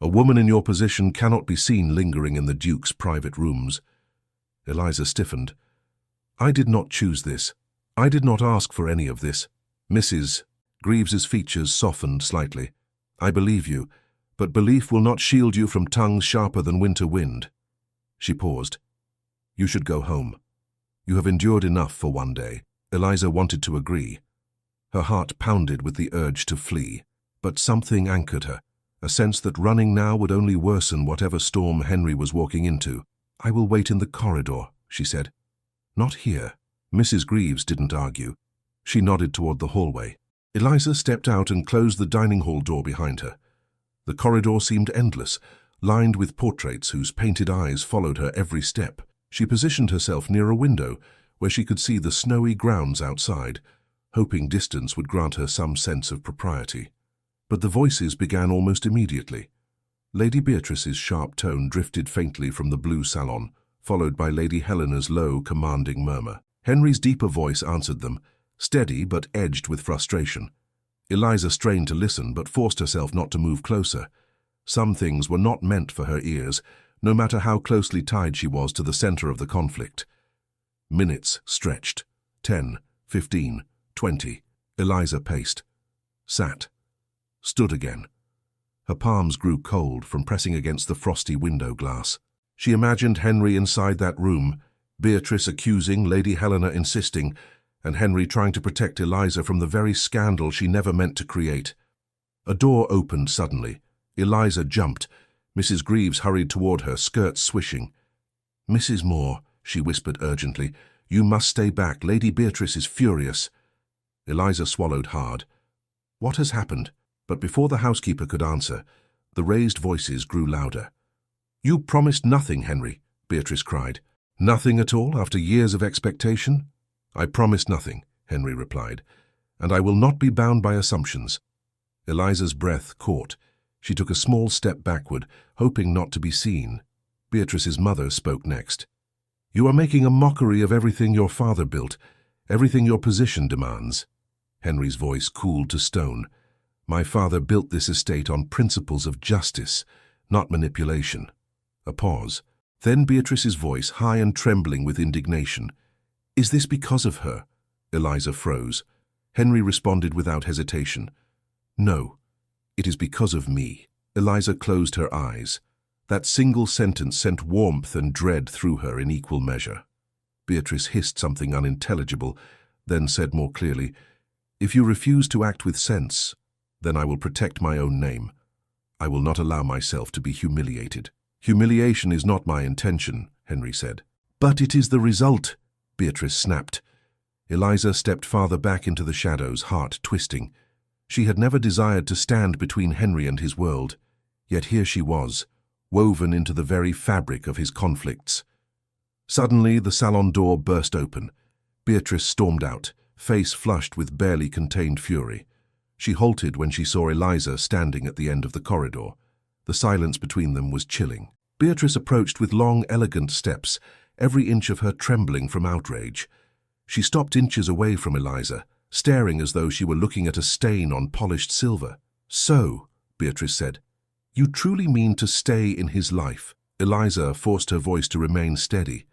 "A woman in your position cannot be seen lingering in the Duke's private rooms." Eliza stiffened. "I did not choose this. I did not ask for any of this." Mrs. Greaves's features softened slightly. "I believe you, but belief will not shield you from tongues sharper than winter wind." She paused. "You should go home. You have endured enough for one day." Eliza wanted to agree. Her heart pounded with the urge to flee, but something anchored her, a sense that running now would only worsen whatever storm Henry was walking into. "I will wait in the corridor," she said. "Not here." Mrs. Greaves didn't argue. She nodded toward the hallway. Eliza stepped out and closed the dining hall door behind her. The corridor seemed endless, lined with portraits whose painted eyes followed her every step. She positioned herself near a window where she could see the snowy grounds outside, hoping distance would grant her some sense of propriety. But the voices began almost immediately. Lady Beatrice's sharp tone drifted faintly from the blue salon, followed by Lady Helena's low, commanding murmur. Henry's deeper voice answered them, steady but edged with frustration. Eliza strained to listen but forced herself not to move closer. Some things were not meant for her ears, no matter how closely tied she was to the center of the conflict. Minutes stretched. 10, 15, 20. Eliza paced. Sat. Stood again. Her palms grew cold from pressing against the frosty window glass. She imagined Henry inside that room, Beatrice accusing, Lady Helena insisting, and Henry trying to protect Eliza from the very scandal she never meant to create. A door opened suddenly. Eliza jumped. Mrs. Greaves hurried toward her, skirts swishing. "Mrs. Moore," she whispered urgently, "you must stay back. Lady Beatrice is furious." Eliza swallowed hard. "What has happened?" But before the housekeeper could answer, the raised voices grew louder. "You promised nothing, Henry," Beatrice cried. "Nothing at all after years of expectation?" "I promised nothing," Henry replied, "and I will not be bound by assumptions." Eliza's breath caught. She took a small step backward, hoping not to be seen. Beatrice's mother spoke next. "You are making a mockery of everything your father built, everything your position demands." Henry's voice cooled to stone. "My father built this estate on principles of justice, not manipulation." A pause. Then Beatrice's voice, high and trembling with indignation. "Is this because of her?" Eliza froze. Henry responded without hesitation. "No, it is because of me." Eliza closed her eyes. That single sentence sent warmth and dread through her in equal measure. Beatrice hissed something unintelligible, then said more clearly, "If you refuse to act with sense, then I will protect my own name. I will not allow myself to be humiliated." "Humiliation is not my intention," Henry said. "But it is the result," Beatrice snapped. Eliza stepped farther back into the shadows, heart twisting. She had never desired to stand between Henry and his world, yet here she was, woven into the very fabric of his conflicts. Suddenly, the salon door burst open. Beatrice stormed out, face flushed with barely contained fury. She halted when she saw Eliza standing at the end of the corridor. The silence between them was chilling. Beatrice approached with long, elegant steps, every inch of her trembling from outrage. She stopped inches away from Eliza, staring as though she were looking at a stain on polished silver. "So," Beatrice said, "you truly mean to stay in his life?" Eliza forced her voice to remain steady.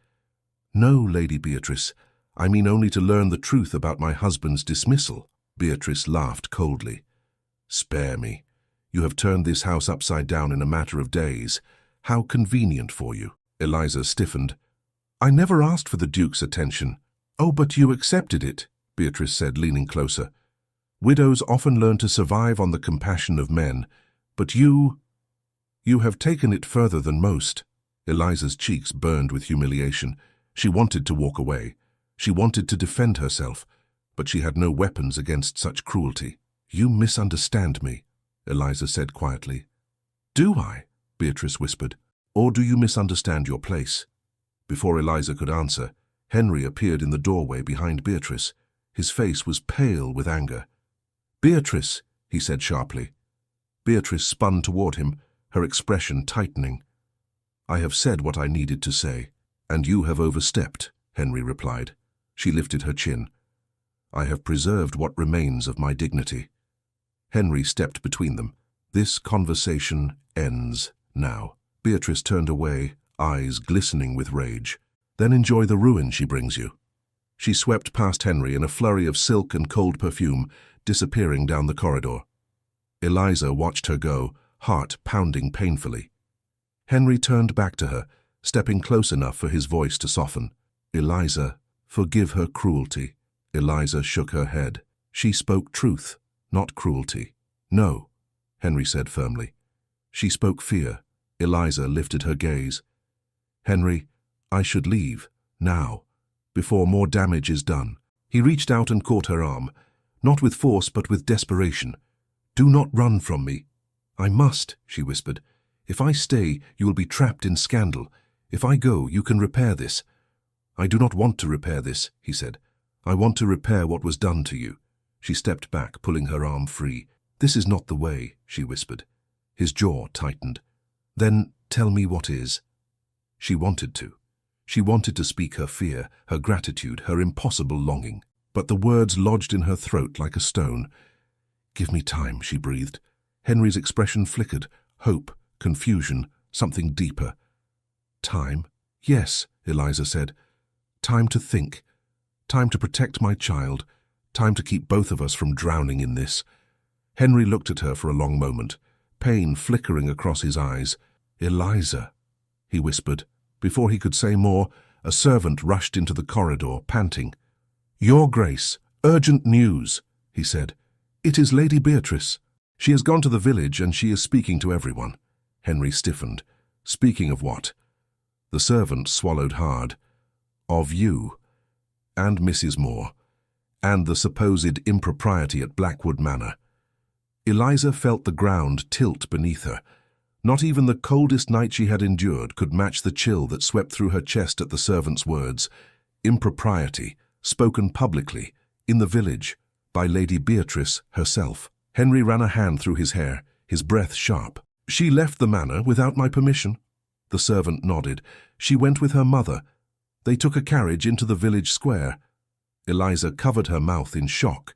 "No, Lady Beatrice, I mean only to learn the truth about my husband's dismissal." Beatrice laughed coldly. "Spare me. You have turned this house upside down in a matter of days. How convenient for you." Eliza stiffened. "I never asked for the Duke's attention." "Oh, but you accepted it," Beatrice said, leaning closer. "Widows often learn to survive on the compassion of men, but you have taken it further than most." Eliza's cheeks burned with humiliation. She wanted to walk away. She wanted to defend herself, but she had no weapons against such cruelty. "You misunderstand me," Eliza said quietly. "Do I?" Beatrice whispered. "Or do you misunderstand your place?" Before Eliza could answer, Henry appeared in the doorway behind Beatrice. His face was pale with anger. "Beatrice," he said sharply. Beatrice spun toward him, her expression tightening. "I have said what I needed to say, and you have overstepped," Henry replied. She lifted her chin. "I have preserved what remains of my dignity." Henry stepped between them. "This conversation ends now." Beatrice turned away, eyes glistening with rage. "Then enjoy the ruin she brings you." She swept past Henry in a flurry of silk and cold perfume, disappearing down the corridor. Eliza watched her go, heart pounding painfully. Henry turned back to her, stepping close enough for his voice to soften. "Eliza, forgive her cruelty." Eliza shook her head. "She spoke truth, not cruelty." "No," Henry said firmly. "She spoke fear." Eliza lifted her gaze. "Henry, I should leave, now, before more damage is done." He reached out and caught her arm, not with force but with desperation. "Do not run from me." "I must," she whispered. "If I stay, you will be trapped in scandal. If I go, you can repair this." "I do not want to repair this," he said. "I want to repair what was done to you." She stepped back, pulling her arm free. "This is not the way," she whispered. His jaw tightened. "Then tell me what is." She wanted to. She wanted to speak her fear, her gratitude, her impossible longing. But the words lodged in her throat like a stone. "Give me time," she breathed. Henry's expression flickered. Hope, confusion, something deeper. "Time? Yes," Eliza said. "Time to think. Time to protect my child. Time to keep both of us from drowning in this." Henry looked at her for a long moment, pain flickering across his eyes. "Eliza," he whispered. Before he could say more, a servant rushed into the corridor, panting. "Your Grace, urgent news," he said. "It is Lady Beatrice. She has gone to the village and she is speaking to everyone." Henry stiffened. "Speaking of what?" The servant swallowed hard. "Of you, and Mrs. Moore, and the supposed impropriety at Blackwood Manor." Eliza felt the ground tilt beneath her. Not even the coldest night she had endured could match the chill that swept through her chest at the servant's words. Impropriety, spoken publicly, in the village, by Lady Beatrice herself. Henry ran a hand through his hair, his breath sharp. "She left the manor without my permission." The servant nodded. "She went with her mother. They took a carriage into the village square." Eliza covered her mouth in shock.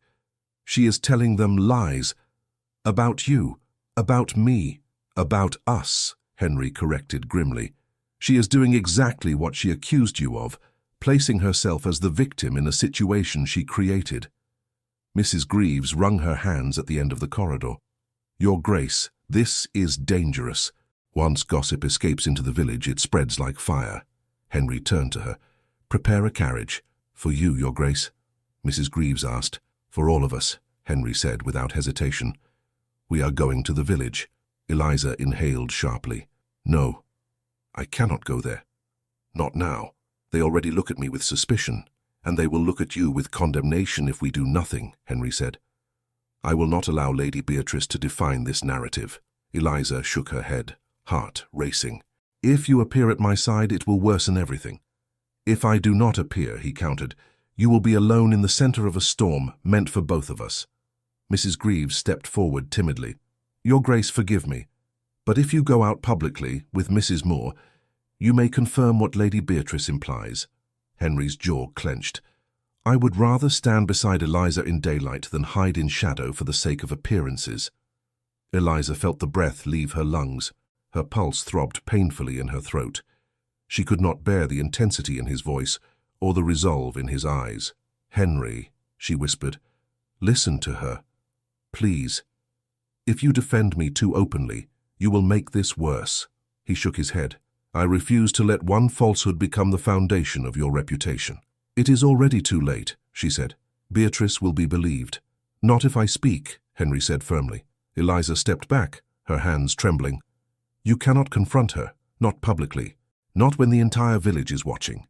"She is telling them lies. About you, about me, about us," Henry corrected grimly. "She is doing exactly what she accused you of, placing herself as the victim in a situation she created." Mrs. Greaves wrung her hands at the end of the corridor. "Your Grace, this is dangerous. Once gossip escapes into the village, it spreads like fire." Henry turned to her. "Prepare a carriage. For you, Your Grace?" Mrs. Greaves asked. "For all of us," Henry said without hesitation. "We are going to the village." Eliza inhaled sharply. "No, I cannot go there. Not now. They already look at me with suspicion, and they will look at you with condemnation if we do nothing," Henry said. "I will not allow Lady Beatrice to define this narrative." Eliza shook her head, heart racing. "If you appear at my side, it will worsen everything. If I do not appear," he countered, "you will be alone in the center of a storm meant for both of us." Mrs. Greaves stepped forward timidly. "Your Grace, forgive me, but if you go out publicly with Mrs. Moore, you may confirm what Lady Beatrice implies." Henry's jaw clenched. "I would rather stand beside Eliza in daylight than hide in shadow for the sake of appearances." Eliza felt the breath leave her lungs. Her pulse throbbed painfully in her throat. She could not bear the intensity in his voice or the resolve in his eyes. "Henry," she whispered, "listen to her. Please. If you defend me too openly, you will make this worse." He shook his head. "I refuse to let one falsehood become the foundation of your reputation." "It is already too late," she said. "Beatrice will be believed." "Not if I speak," Henry said firmly. Eliza stepped back, her hands trembling. "You cannot confront her, not publicly, not when the entire village is watching."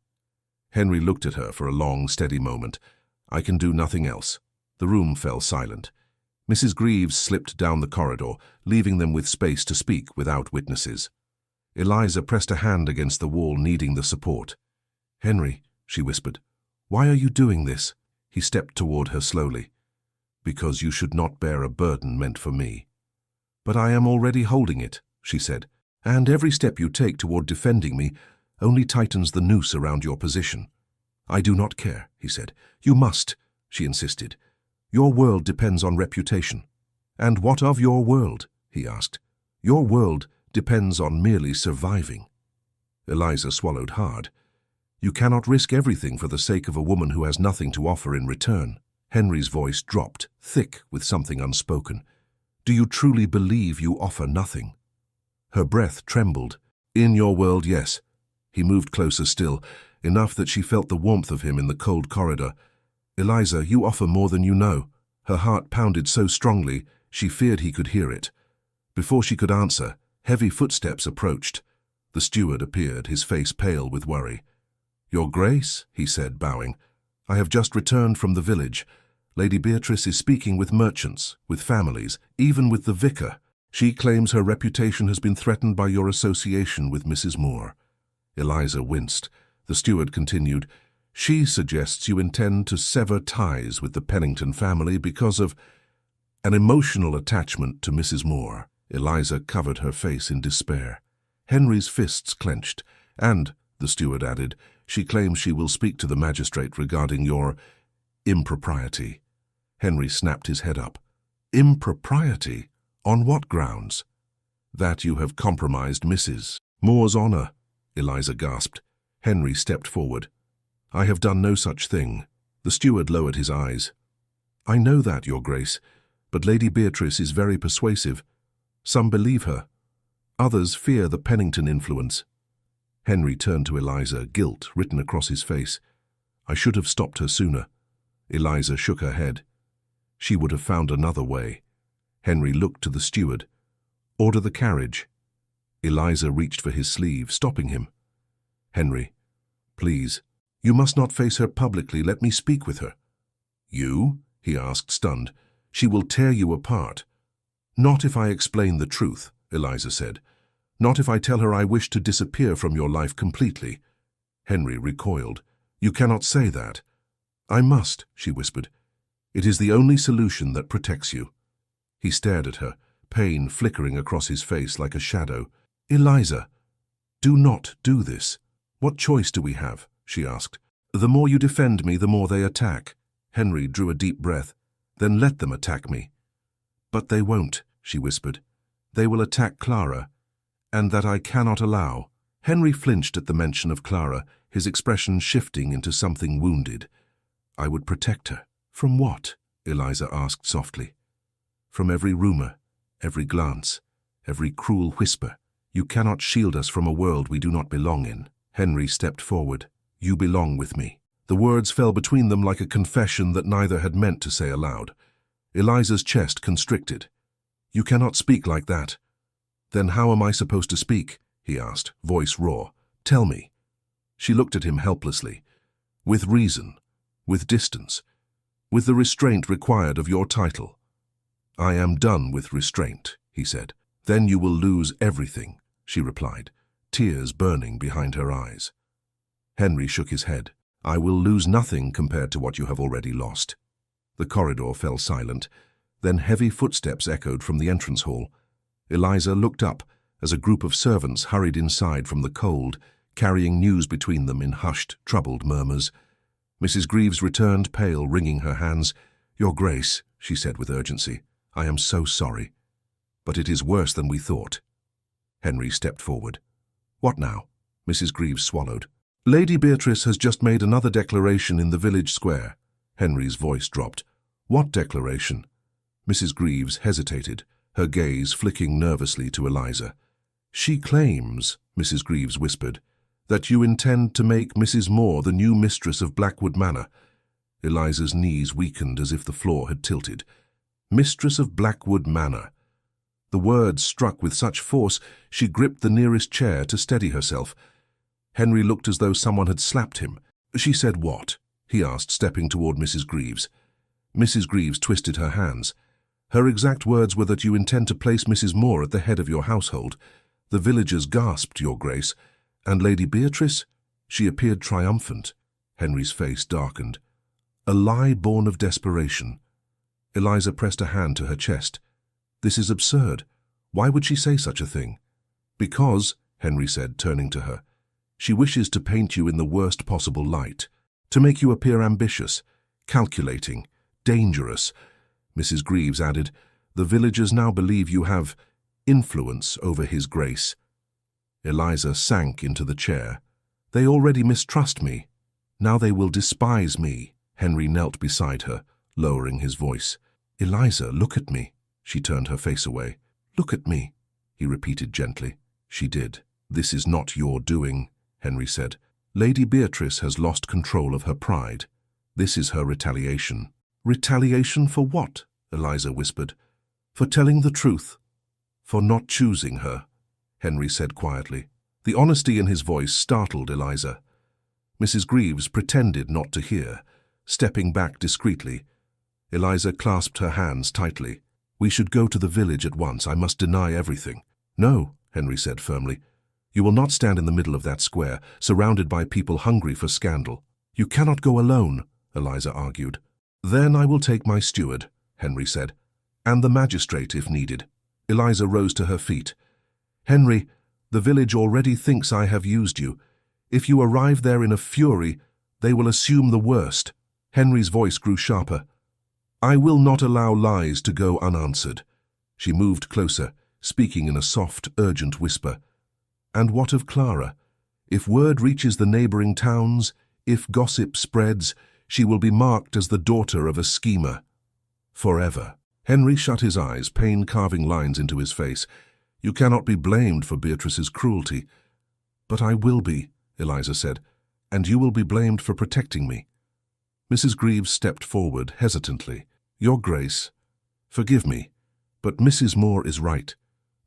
Henry looked at her for a long, steady moment. "I can do nothing else." The room fell silent. Mrs. Greaves slipped down the corridor, leaving them with space to speak without witnesses. Eliza pressed a hand against the wall, needing the support. "Henry," she whispered, "why are you doing this?" He stepped toward her slowly. "Because you should not bear a burden meant for me." "But I am already holding it," she said, "and every step you take toward defending me only tightens the noose around your position." "I do not care," he said. "You must," she insisted. "Your world depends on reputation." "And what of your world?" he asked. "Your world depends on merely surviving." Eliza swallowed hard. "You cannot risk everything for the sake of a woman who has nothing to offer in return." Henry's voice dropped, thick with something unspoken. "Do you truly believe you offer nothing?" Her breath trembled. "In your world, yes." He moved closer still, enough that she felt the warmth of him in the cold corridor. "Eliza, you offer more than you know." Her heart pounded so strongly she feared he could hear it. Before she could answer, heavy footsteps approached. The steward appeared, his face pale with worry. "Your Grace," he said, bowing, "I have just returned from the village. Lady Beatrice is speaking with merchants, with families, even with the vicar. She claims her reputation has been threatened by your association with Mrs. Moore." Eliza winced. The steward continued, "She suggests you intend to sever ties with the Pennington family because of an emotional attachment to Mrs. Moore." Eliza covered her face in despair. Henry's fists clenched. "And," the steward added, "she claims she will speak to the magistrate regarding your impropriety." Henry snapped his head up. "Impropriety? On what grounds?" "That you have compromised Mrs. Moore's honor," Eliza gasped. Henry stepped forward. "I have done no such thing." The steward lowered his eyes. "I know that, Your Grace, but Lady Beatrice is very persuasive. Some believe her. Others fear the Pennington influence." Henry turned to Eliza, guilt written across his face. "I should have stopped her sooner." Eliza shook her head. "She would have found another way." Henry looked to the steward. "Order the carriage." Eliza reached for his sleeve, stopping him. "Henry, please, you must not face her publicly. Let me speak with her." "You?" he asked, stunned. "She will tear you apart." "Not if I explain the truth," Eliza said. "Not if I tell her I wish to disappear from your life completely." Henry recoiled. "You cannot say that." "I must," she whispered. "It is the only solution that protects you." He stared at her, pain flickering across his face like a shadow. "Eliza, do not do this." "What choice do we have?" she asked. "The more you defend me, the more they attack." Henry drew a deep breath. "Then let them attack me." "But they won't," she whispered. "They will attack Clara, and that I cannot allow." Henry flinched at the mention of Clara, his expression shifting into something wounded. "I would protect her." "From what?" Eliza asked softly. "From every rumor, every glance, every cruel whisper. You cannot shield us from a world we do not belong in." Henry stepped forward. "You belong with me." The words fell between them like a confession that neither had meant to say aloud. Eliza's chest constricted. "You cannot speak like that." "Then how am I supposed to speak?" he asked, voice raw. "Tell me." She looked at him helplessly. "With reason, with distance, with the restraint required of your title." "I am done with restraint," he said. "Then you will lose everything," she replied, tears burning behind her eyes. Henry shook his head. "I will lose nothing compared to what you have already lost." The corridor fell silent. Then heavy footsteps echoed from the entrance hall. Eliza looked up as a group of servants hurried inside from the cold, carrying news between them in hushed, troubled murmurs. Mrs. Greaves returned, pale, wringing her hands. "Your Grace," she said with urgency, "I am so sorry. But it is worse than we thought." Henry stepped forward. "What now?" Mrs. Greaves swallowed. "Lady Beatrice has just made another declaration in the village square." Henry's voice dropped. "What declaration?" Mrs. Greaves hesitated, her gaze flicking nervously to Eliza. "She claims," Mrs. Greaves whispered, "that you intend to make Mrs. Moore the new mistress of Blackwood Manor." Eliza's knees weakened as if the floor had tilted. "Mistress of Blackwood Manor." The words struck with such force she gripped the nearest chair to steady herself. Henry looked as though someone had slapped him. She said what? He asked, stepping toward Mrs. Greaves. Mrs. Greaves twisted her hands. Her exact words were that you intend to place Mrs. Moore at the head of your household. The villagers gasped, Your Grace. And Lady Beatrice? She appeared triumphant. Henry's face darkened. A lie born of desperation. Eliza pressed a hand to her chest. This is absurd. Why would she say such a thing? Because, Henry said, turning to her, she wishes to paint you in the worst possible light, to make you appear ambitious, calculating, dangerous. Mrs. Greaves added, the villagers now believe you have influence over His Grace. Eliza sank into the chair. They already mistrust me. Now they will despise me. Henry knelt beside her, lowering his voice. Eliza, look at me. She turned her face away. Look at me, he repeated gently. She did. This is not your doing, Henry said. Lady Beatrice has lost control of her pride. This is her retaliation. Retaliation for what? Eliza whispered. For telling the truth. For not choosing her, Henry said quietly. The honesty in his voice startled Eliza. Mrs. Greaves pretended not to hear, stepping back discreetly. Eliza clasped her hands tightly. We should go to the village at once. I must deny everything. No, Henry said firmly. You will not stand in the middle of that square, surrounded by people hungry for scandal. You cannot go alone, Eliza argued. Then I will take my steward, Henry said, and the magistrate if needed. Eliza rose to her feet. Henry, the village already thinks I have used you. If you arrive there in a fury, they will assume the worst. Henry's voice grew sharper. I will not allow lies to go unanswered. She moved closer, speaking in a soft, urgent whisper. And what of Clara? If word reaches the neighboring towns, if gossip spreads, she will be marked as the daughter of a schemer. Forever. Henry shut his eyes, pain carving lines into his face. You cannot be blamed for Beatrice's cruelty. But I will be, Eliza said, and you will be blamed for protecting me. Mrs. Greaves stepped forward hesitantly. Your Grace, forgive me, but Mrs. Moore is right.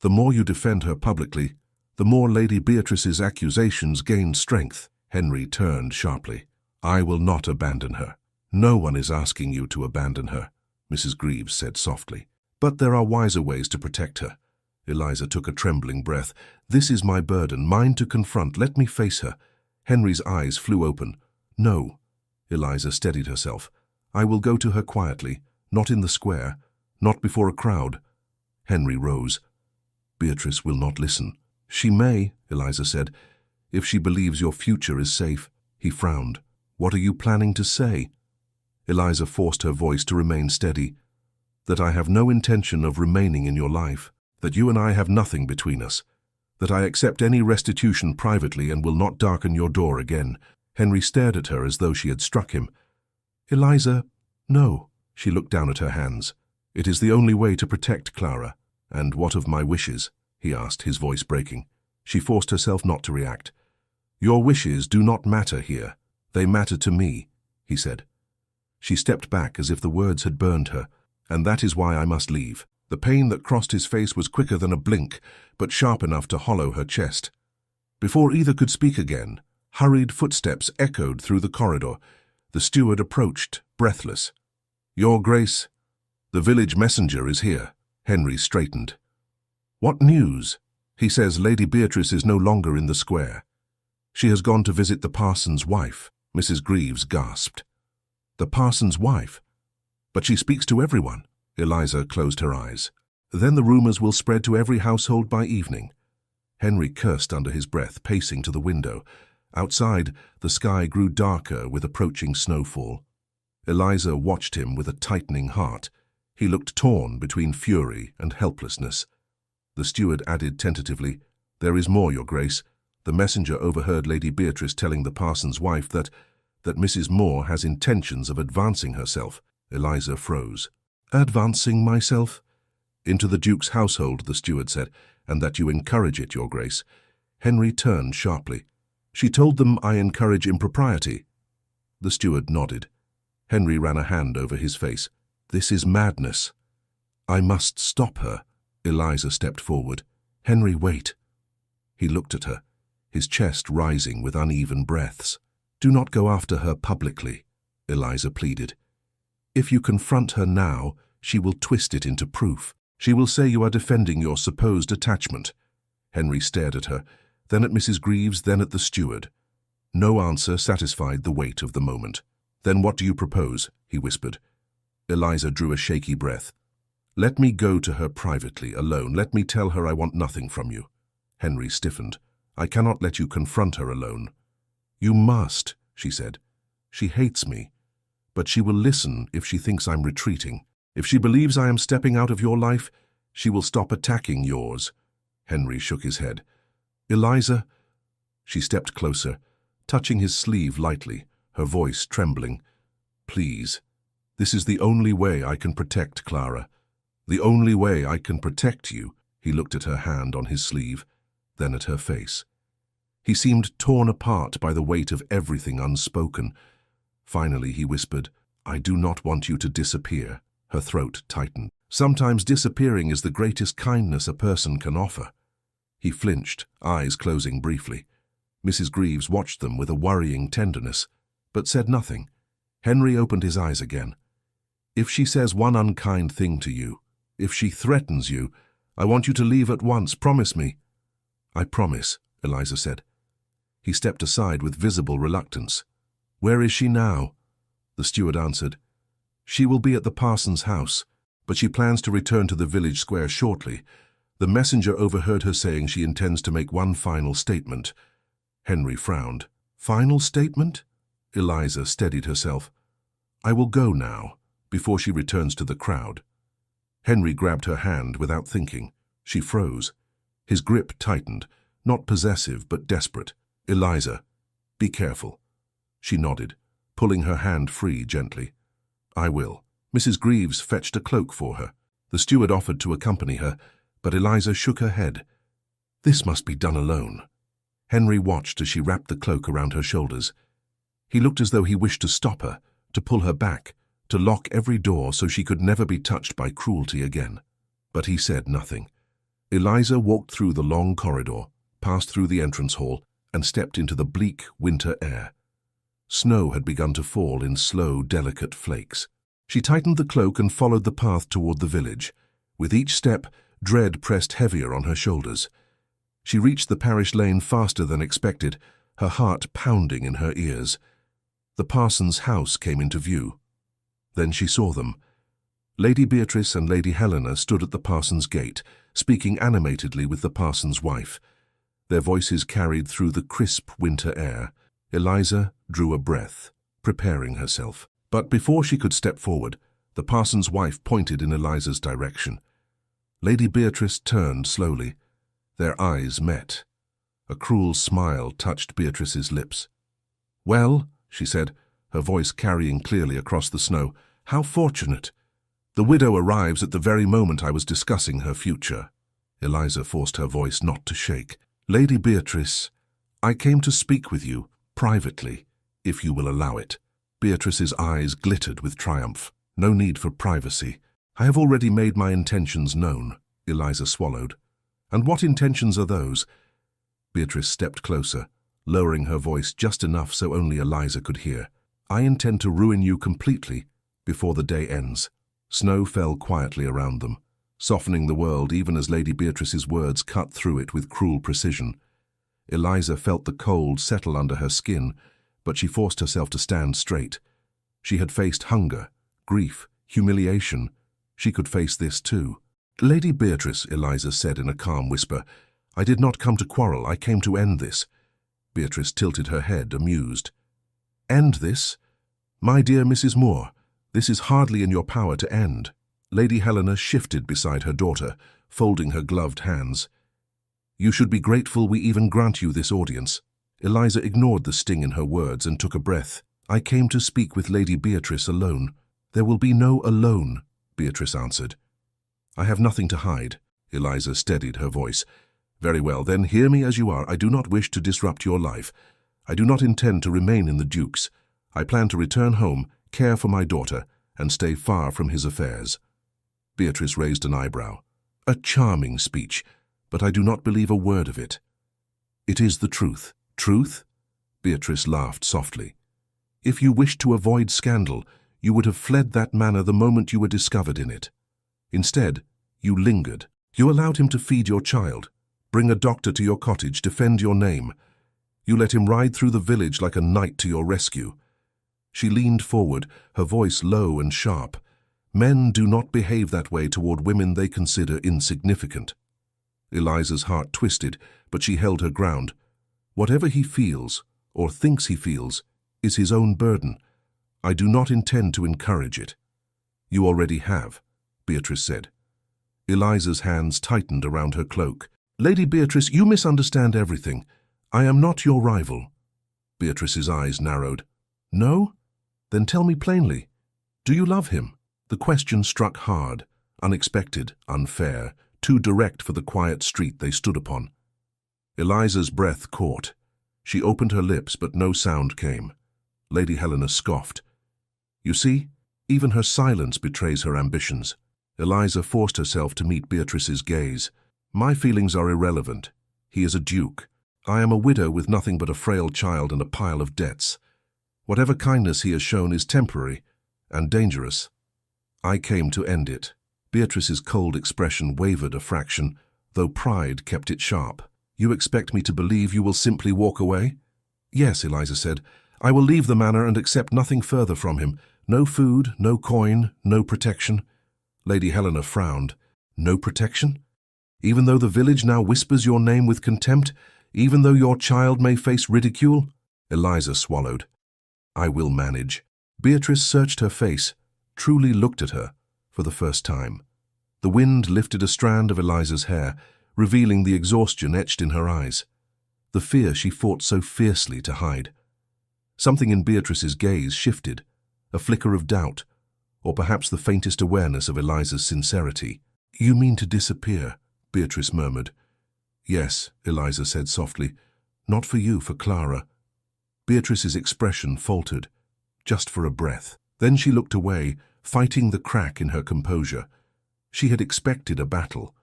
The more you defend her publicly, the more Lady Beatrice's accusations gain strength. Henry turned sharply. I will not abandon her. No one is asking you to abandon her, Mrs. Greaves said softly. But there are wiser ways to protect her. Eliza took a trembling breath. This is my burden, mine to confront. Let me face her. Henry's eyes flew open. No. Eliza steadied herself. I will go to her quietly, not in the square, not before a crowd. Henry rose. Beatrice will not listen. She may, Eliza said, if she believes your future is safe. He frowned. What are you planning to say? Eliza forced her voice to remain steady. That I have no intention of remaining in your life. That you and I have nothing between us. That I accept any restitution privately and will not darken your door again. Henry stared at her as though she had struck him. Eliza, no. She looked down at her hands. It is the only way to protect Clara. And what of my wishes? He asked, his voice breaking. She forced herself not to react. Your wishes do not matter here. They matter to me, he said. She stepped back as if the words had burned her. And that is why I must leave. The pain that crossed his face was quicker than a blink, but sharp enough to hollow her chest. Before either could speak again, hurried footsteps echoed through the corridor. The steward approached, breathless. Your Grace, the village messenger is here. Henry straightened. What news? He says Lady Beatrice is no longer in the square. She has gone to visit the parson's wife. Mrs. Greaves gasped. The parson's wife? But she speaks to everyone. Eliza closed her eyes. Then the rumors will spread to every household by evening. Henry cursed under his breath, pacing to the window. Outside, the sky grew darker with approaching snowfall. Eliza watched him with a tightening heart. He looked torn between fury and helplessness. The steward added tentatively, There is more, Your Grace. The messenger overheard Lady Beatrice telling the parson's wife that Mrs. Moore has intentions of advancing herself. Eliza froze. Advancing myself? Into the Duke's household, the steward said, and that you encourage it, Your Grace. Henry turned sharply. She told them I encourage impropriety. The steward nodded. Henry ran a hand over his face. This is madness. I must stop her. Eliza stepped forward. Henry, wait. He looked at her, his chest rising with uneven breaths. Do not go after her publicly, Eliza pleaded. If you confront her now, she will twist it into proof. She will say you are defending your supposed attachment. Henry stared at her, then at Mrs. Greaves, then at the steward. No answer satisfied the weight of the moment. Then what do you propose? He whispered. Eliza drew a shaky breath. Let me go to her privately, alone. Let me tell her I want nothing from you. Henry stiffened. I cannot let you confront her alone. You must, she said. She hates me, but she will listen if she thinks I'm retreating. If she believes I am stepping out of your life, she will stop attacking yours. Henry shook his head. Eliza, she stepped closer, touching his sleeve lightly, her voice trembling. Please, this is the only way I can protect Clara. The only way I can protect you. He looked at her hand on his sleeve, then at her face. He seemed torn apart by the weight of everything unspoken. Finally, he whispered, I do not want you to disappear. Her throat tightened. Sometimes disappearing is the greatest kindness a person can offer. He flinched, eyes closing briefly. Mrs. Greaves watched them with a worrying tenderness, but said nothing. Henry opened his eyes again. If she says one unkind thing to you, if she threatens you, I want you to leave at once. Promise me. I promise, Eliza said. He stepped aside with visible reluctance. Where is she now? The steward answered. She will be at the parson's house, but she plans to return to the village square shortly. The messenger overheard her saying she intends to make one final statement. Henry frowned. Final statement? Eliza steadied herself. I will go now, before she returns to the crowd. Henry grabbed her hand without thinking. She froze. His grip tightened, not possessive but desperate. Eliza, be careful. She nodded, pulling her hand free gently. I will. Mrs. Greaves fetched a cloak for her. The steward offered to accompany her, but Eliza shook her head. This must be done alone. Henry watched as she wrapped the cloak around her shoulders. He looked as though he wished to stop her, to pull her back, to lock every door so she could never be touched by cruelty again. But he said nothing. Eliza walked through the long corridor, passed through the entrance hall, and stepped into the bleak winter air. Snow had begun to fall in slow, delicate flakes. She tightened the cloak and followed the path toward the village. With each step, dread pressed heavier on her shoulders. She reached the parish lane faster than expected, her heart pounding in her ears. The parson's house came into view. Then she saw them. Lady Beatrice and Lady Helena stood at the parson's gate, speaking animatedly with the parson's wife. Their voices carried through the crisp winter air. Eliza drew a breath, preparing herself. But before she could step forward, the parson's wife pointed in Eliza's direction. Lady Beatrice turned slowly. Their eyes met. A cruel smile touched Beatrice's lips. Well, she said, her voice carrying clearly across the snow, how fortunate. The widow arrives at the very moment I was discussing her future. Eliza forced her voice not to shake. Lady Beatrice, I came to speak with you, privately, if you will allow it. Beatrice's eyes glittered with triumph. No need for privacy. I have already made my intentions known. Eliza swallowed. And what intentions are those? Beatrice stepped closer, lowering her voice just enough so only Eliza could hear. I intend to ruin you completely before the day ends. Snow fell quietly around them, softening the world even as Lady Beatrice's words cut through it with cruel precision. Eliza felt the cold settle under her skin, but she forced herself to stand straight. She had faced hunger, grief, humiliation. She could face this too. Lady Beatrice, Eliza said in a calm whisper, I did not come to quarrel, I came to end this. Beatrice tilted her head, amused. End this? My dear Mrs. Moore, this is hardly in your power to end. Lady Helena shifted beside her daughter, folding her gloved hands. You should be grateful we even grant you this audience. Eliza ignored the sting in her words and took a breath. I came to speak with Lady Beatrice alone. There will be no alone, Beatrice answered. I have nothing to hide. Eliza steadied her voice. Very well, then hear me as you are. I do not wish to disrupt your life. I do not intend to remain in the Duke's. I plan to return home, care for my daughter, and stay far from his affairs. Beatrice raised an eyebrow. A charming speech, but I do not believe a word of it. It is the truth. Truth? Beatrice laughed softly. If you wished to avoid scandal, you would have fled that manor the moment you were discovered in it. Instead, you lingered. You allowed him to feed your child, bring a doctor to your cottage, defend your name. You let him ride through the village like a knight to your rescue. She leaned forward, her voice low and sharp. Men do not behave that way toward women they consider insignificant. Eliza's heart twisted, but she held her ground. Whatever he feels, or thinks he feels, is his own burden. I do not intend to encourage it. You already have, Beatrice said. Eliza's hands tightened around her cloak. Lady Beatrice, you misunderstand everything. I am not your rival. Beatrice's eyes narrowed. No? Then tell me plainly. Do you love him? The question struck hard, unexpected, unfair, too direct for the quiet street they stood upon. Eliza's breath caught. She opened her lips, but no sound came. Lady Helena scoffed. You see, even her silence betrays her ambitions. Eliza forced herself to meet Beatrice's gaze. My feelings are irrelevant. He is a duke. I am a widow with nothing but a frail child and a pile of debts. Whatever kindness he has shown is temporary and dangerous. I came to end it. Beatrice's cold expression wavered a fraction, though pride kept it sharp. You expect me to believe you will simply walk away? Yes, Eliza said. I will leave the manor and accept nothing further from him. No food, no coin, no protection. Lady Helena frowned. No protection? Even though the village now whispers your name with contempt? Even though your child may face ridicule? Eliza swallowed. I will manage. Beatrice searched her face, truly looked at her, for the first time. The wind lifted a strand of Eliza's hair, revealing the exhaustion etched in her eyes, the fear she fought so fiercely to hide. Something in Beatrice's gaze shifted, a flicker of doubt, or perhaps the faintest awareness of Eliza's sincerity. You mean to disappear, Beatrice murmured. Yes, Eliza said softly. Not for you, for Clara. Beatrice's expression faltered, just for a breath. Then she looked away, fighting the crack in her composure. She had expected a battle.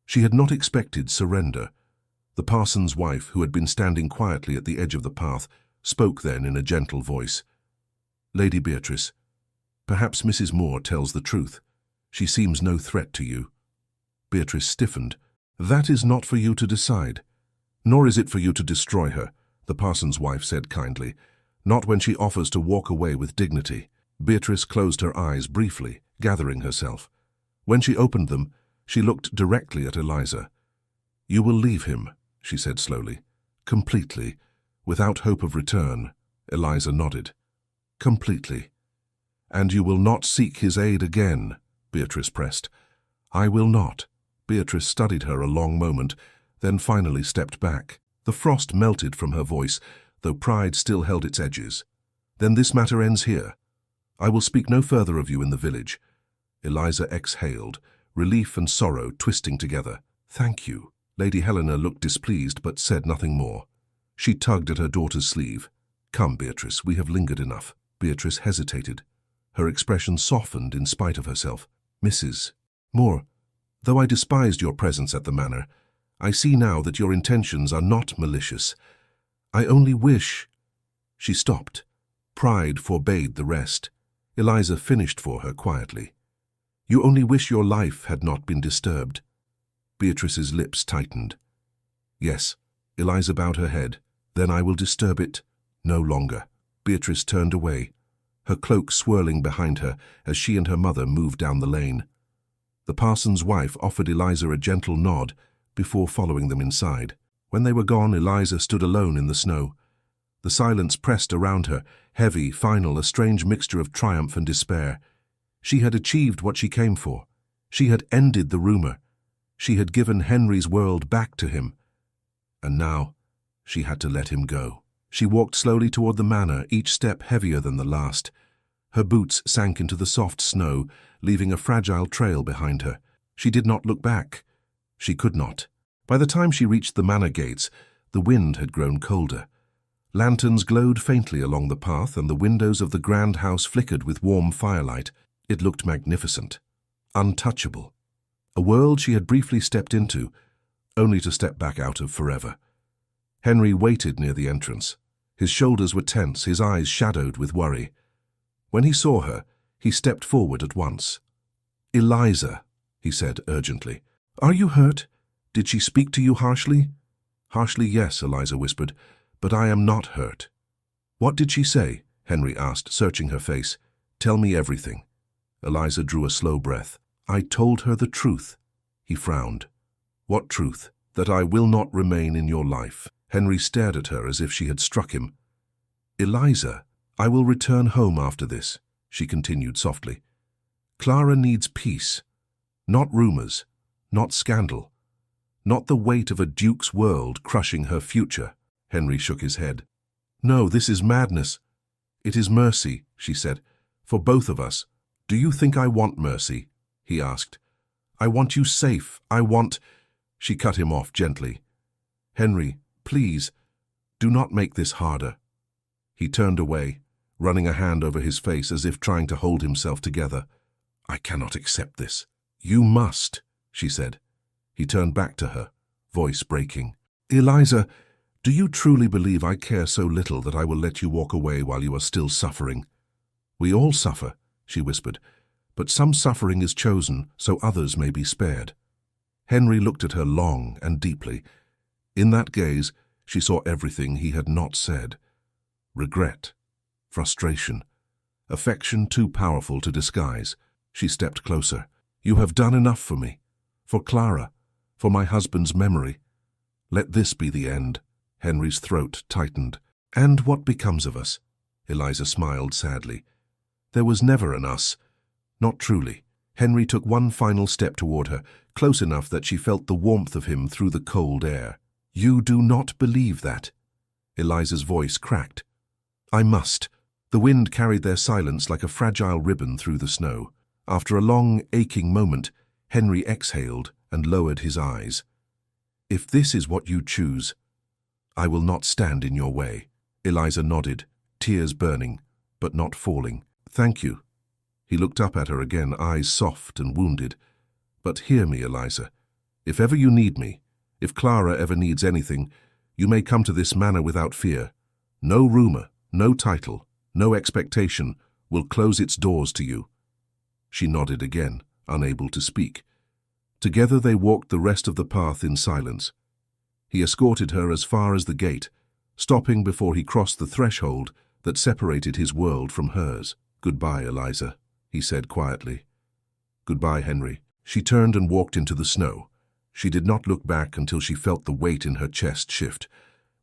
She had not expected surrender. The parson's wife, who had been standing quietly at the edge of the path, spoke then in a gentle voice. Lady Beatrice, perhaps Mrs. Moore tells the truth. She seems no threat to you. Beatrice stiffened. That is not for you to decide. Nor is it for you to destroy her, the parson's wife said kindly. Not when she offers to walk away with dignity. Beatrice closed her eyes briefly, gathering herself. When she opened them, she looked directly at Eliza. You will leave him, she said slowly. Completely. Without hope of return. Eliza nodded. Completely. And you will not seek his aid again, Beatrice pressed. I will not. Beatrice studied her a long moment, then finally stepped back. The frost melted from her voice, though pride still held its edges. Then this matter ends here. I will speak no further of you in the village. Eliza exhaled, relief and sorrow twisting together. Thank you. Lady Helena looked displeased but said nothing more. She tugged at her daughter's sleeve. Come, Beatrice, we have lingered enough. Beatrice hesitated. Her expression softened in spite of herself. Mrs. Moore, though I despised your presence at the manor, I see now that your intentions are not malicious. I only wish... She stopped. Pride forbade the rest. Eliza finished for her quietly. You only wish your life had not been disturbed. Beatrice's lips tightened. Yes, Eliza bowed her head. Then I will disturb it no longer. Beatrice turned away, her cloak swirling behind her as she and her mother moved down the lane. The parson's wife offered Eliza a gentle nod before following them inside. When they were gone, Eliza stood alone in the snow. The silence pressed around her, heavy, final, a strange mixture of triumph and despair. She had achieved what she came for. She had ended the rumor. She had given Henry's world back to him. And now she had to let him go. She walked slowly toward the manor, each step heavier than the last. Her boots sank into the soft snow, leaving a fragile trail behind her. She did not look back. She could not. By the time she reached the manor gates, the wind had grown colder. Lanterns glowed faintly along the path, and the windows of the grand house flickered with warm firelight. It looked magnificent, untouchable. A world she had briefly stepped into, only to step back out of forever. Henry waited near the entrance, His shoulders were tense, his eyes shadowed with worry. When he saw her, he stepped forward at once. "Eliza," he said urgently. "Are you hurt? Did she speak to you harshly?" "Harshly, yes," Eliza whispered, "but I am not hurt." "What did she say?" Henry asked, searching her face. "Tell me everything." Eliza drew a slow breath. "I told her the truth." He frowned. "What truth?" "That I will not remain in your life." Henry stared at her as if she had struck him. "Eliza, I will return home after this," she continued softly. "Clara needs peace. Not rumors, not scandal, not the weight of a duke's world crushing her future." Henry shook his head. "No, this is madness." "It is mercy," she said, "for both of us." "Do you think I want mercy?" he asked. "I want you safe. I want—" She cut him off gently. "Henry, please, do not make this harder." He turned away, running a hand over his face as if trying to hold himself together. "I cannot accept this." "You must," she said. He turned back to her, voice breaking. "Eliza, do you truly believe I care so little that I will let you walk away while you are still suffering?" "We all suffer," she whispered, "but some suffering is chosen so others may be spared." Henry looked at her long and deeply. In that gaze, she saw everything he had not said. Regret, frustration, affection too powerful to disguise. She stepped closer. "You have done enough for me, for Clara, for my husband's memory. Let this be the end." Henry's throat tightened. "And what becomes of us?" Eliza smiled sadly. "There was never an us. Not truly." Henry took one final step toward her, close enough that she felt the warmth of him through the cold air. "You do not believe that?" Eliza's voice cracked. "I must." The wind carried their silence like a fragile ribbon through the snow. After a long, aching moment, Henry exhaled and lowered his eyes. "If this is what you choose, I will not stand in your way." Eliza nodded, tears burning, but not falling. "Thank you." He looked up at her again, eyes soft and wounded. "But hear me, Eliza. If ever you need me, if Clara ever needs anything, you may come to this manor without fear. No rumor, no title, no expectation will close its doors to you." She nodded again, unable to speak. Together they walked the rest of the path in silence. He escorted her as far as the gate, stopping before he crossed the threshold that separated his world from hers. "Goodbye, Eliza," he said quietly. "Goodbye, Henry." She turned and walked into the snow. She did not look back until she felt the weight in her chest shift.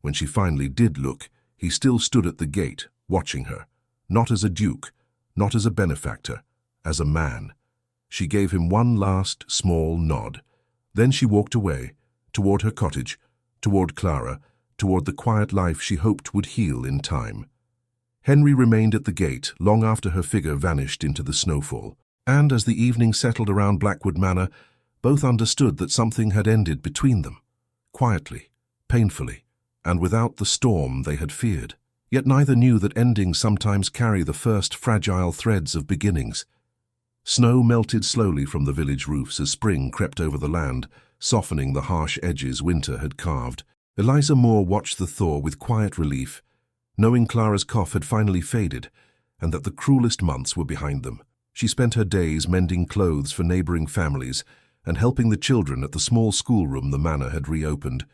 When she finally did look, he still stood at the gate, watching her, not as a duke, not as a benefactor, as a man. She gave him one last, small nod. Then she walked away, toward her cottage, toward Clara, toward the quiet life she hoped would heal in time. Henry remained at the gate long after her figure vanished into the snowfall. And as the evening settled around Blackwood Manor, both understood that something had ended between them, quietly, painfully, and without the storm they had feared. Yet neither knew that endings sometimes carry the first fragile threads of beginnings. Snow melted slowly from the village roofs as spring crept over the land, softening the harsh edges winter had carved. Eliza Moore watched the thaw with quiet relief, knowing Clara's cough had finally faded and that the cruelest months were behind them. She spent her days mending clothes for neighboring families and helping the children at the small schoolroom the manor had reopened.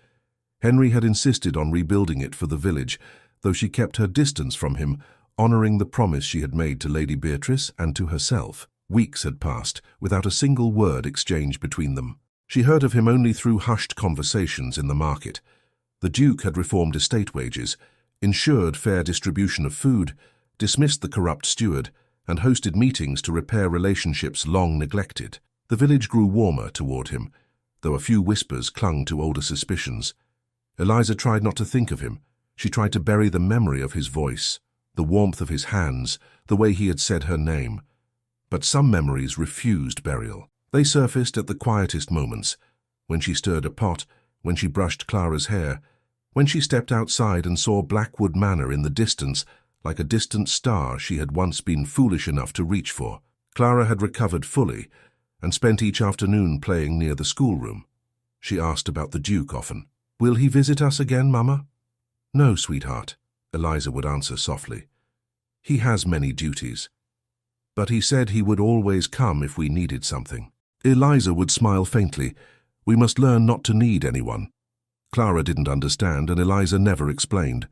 Henry had insisted on rebuilding it for the village, though she kept her distance from him, honoring the promise she had made to Lady Beatrice and to herself. Weeks had passed without a single word exchanged between them. She heard of him only through hushed conversations in the market. The Duke had reformed estate wages, ensured fair distribution of food, dismissed the corrupt steward, and hosted meetings to repair relationships long neglected. The village grew warmer toward him, though a few whispers clung to older suspicions. Eliza tried not to think of him. She tried to bury the memory of his voice, the warmth of his hands, the way he had said her name. But some memories refused burial. They surfaced at the quietest moments, when she stirred a pot, when she brushed Clara's hair, when she stepped outside and saw Blackwood Manor in the distance, like a distant star she had once been foolish enough to reach for. Clara had recovered fully and spent each afternoon playing near the schoolroom. She asked about the Duke often. "Will he visit us again, Mama?" "No, sweetheart." Eliza would answer softly. He has many duties. But he said he would always come if we needed something. Eliza would smile faintly. We must learn not to need anyone. Clara didn't understand, and Eliza never explained.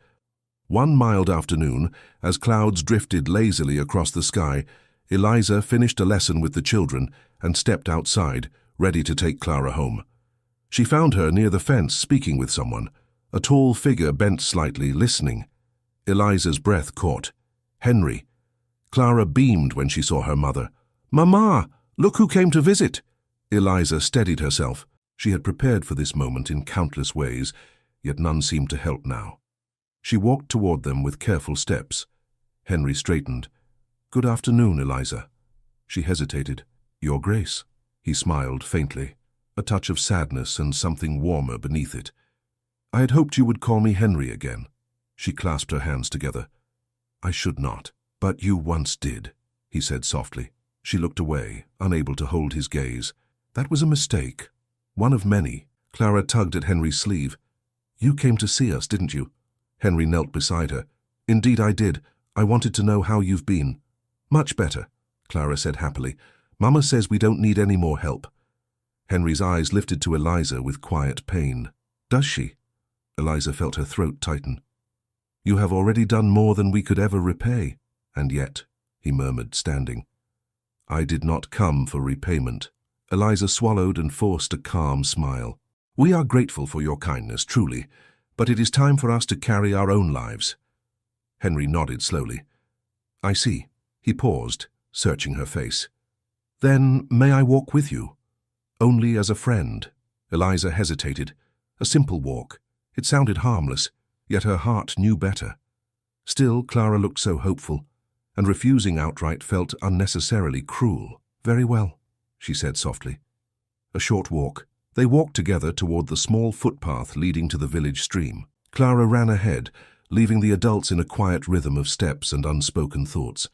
One mild afternoon, as clouds drifted lazily across the sky, Eliza finished a lesson with the children and stepped outside, ready to take Clara home. She found her near the fence speaking with someone, a tall figure bent slightly, listening. Eliza's breath caught. Henry. Clara beamed when she saw her mother. "Mama, look who came to visit!" Eliza steadied herself. She had prepared for this moment in countless ways, yet none seemed to help now. She walked toward them with careful steps. Henry straightened. "Good afternoon, Eliza." She hesitated. "Your Grace." He smiled faintly, a touch of sadness and something warmer beneath it. "I had hoped you would call me Henry again." She clasped her hands together. "I should not, but you once did," he said softly. She looked away, unable to hold his gaze. "That was a mistake. One of many." Clara tugged at Henry's sleeve. "You came to see us, didn't you?" Henry knelt beside her. "Indeed I did. I wanted to know how you've been." "Much better," Clara said happily. "Mama says we don't need any more help." Henry's eyes lifted to Eliza with quiet pain. "Does she?" Eliza felt her throat tighten. "You have already done more than we could ever repay. And yet," he murmured, standing. "I did not come for repayment." Eliza swallowed and forced a calm smile. "We are grateful for your kindness, truly, but it is time for us to carry our own lives." Henry nodded slowly. "I see." He paused, searching her face. "Then may I walk with you?" "Only as a friend." Eliza hesitated. A simple walk. It sounded harmless, yet her heart knew better. Still, Clara looked so hopeful, and refusing outright felt unnecessarily cruel. "Very well," she said softly. A short walk. They walked together toward the small footpath leading to the village stream. Clara ran ahead, leaving the adults in a quiet rhythm of steps and unspoken thoughts.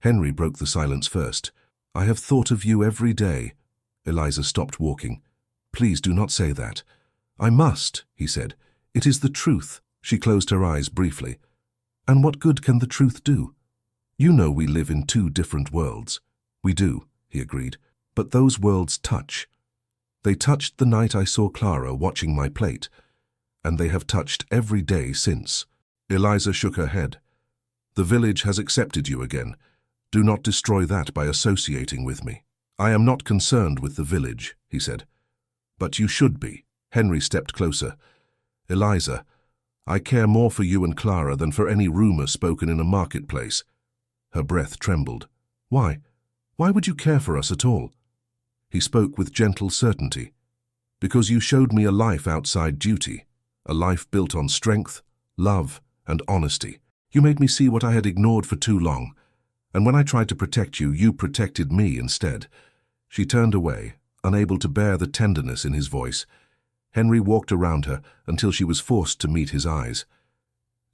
Henry broke the silence first. "I have thought of you every day." Eliza stopped walking. "Please do not say that." "I must," he said. "It is the truth." She closed her eyes briefly. "And what good can the truth do? You know we live in two different worlds." "We do," he agreed. "But those worlds touch. They touched the night I saw Clara watching my plate, and they have touched every day since." Eliza shook her head. "The village has accepted you again. Do not destroy that by associating with me." "I am not concerned with the village," he said. "But you should be." Henry stepped closer. "Eliza, I care more for you and Clara than for any rumor spoken in a marketplace." Her breath trembled. "Why? Why would you care for us at all?" He spoke with gentle certainty. "Because you showed me a life outside duty, a life built on strength, love, and honesty. You made me see what I had ignored for too long, and when I tried to protect you, you protected me instead." She turned away, unable to bear the tenderness in his voice. Henry walked around her until she was forced to meet his eyes.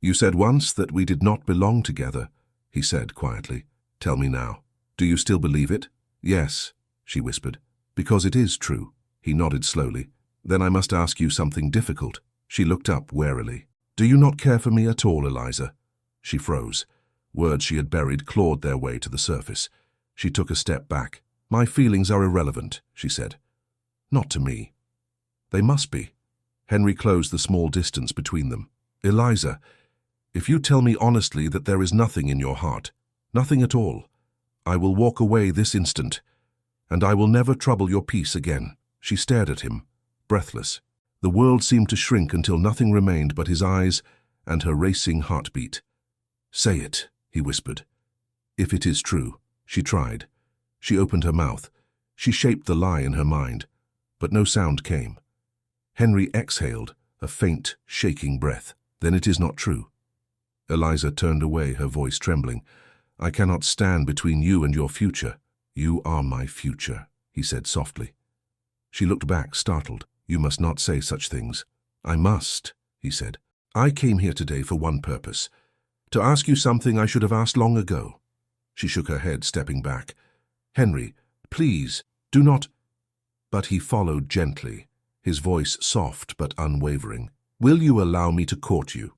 "You said once that we did not belong together," he said quietly. "Tell me now, do you still believe it?" "Yes," she whispered. "Because it is true." He nodded slowly. "Then I must ask you something difficult." She looked up warily. "Do you not care for me at all, Eliza?" She froze. Words she had buried clawed their way to the surface. She took a step back. "My feelings are irrelevant," she said. "Not to me." "They must be." Henry closed the small distance between them. "Eliza, if you tell me honestly that there is nothing in your heart, nothing at all, I will walk away this instant, and I will never trouble your peace again." She stared at him, breathless. The world seemed to shrink until nothing remained but his eyes and her racing heartbeat. "Say it," he whispered. "If it is true." She tried. She opened her mouth. She shaped the lie in her mind, but no sound came. Henry exhaled, a faint, shaking breath. "Then it is not true." Eliza turned away, her voice trembling. "I cannot stand between you and your future." "You are my future," he said softly. She looked back, startled. "You must not say such things." "I must," he said. "I came here today for one purpose, to ask you something I should have asked long ago." She shook her head, stepping back. "Henry, please, do not—" But he followed gently, his voice soft but unwavering. "Will you allow me to court you?"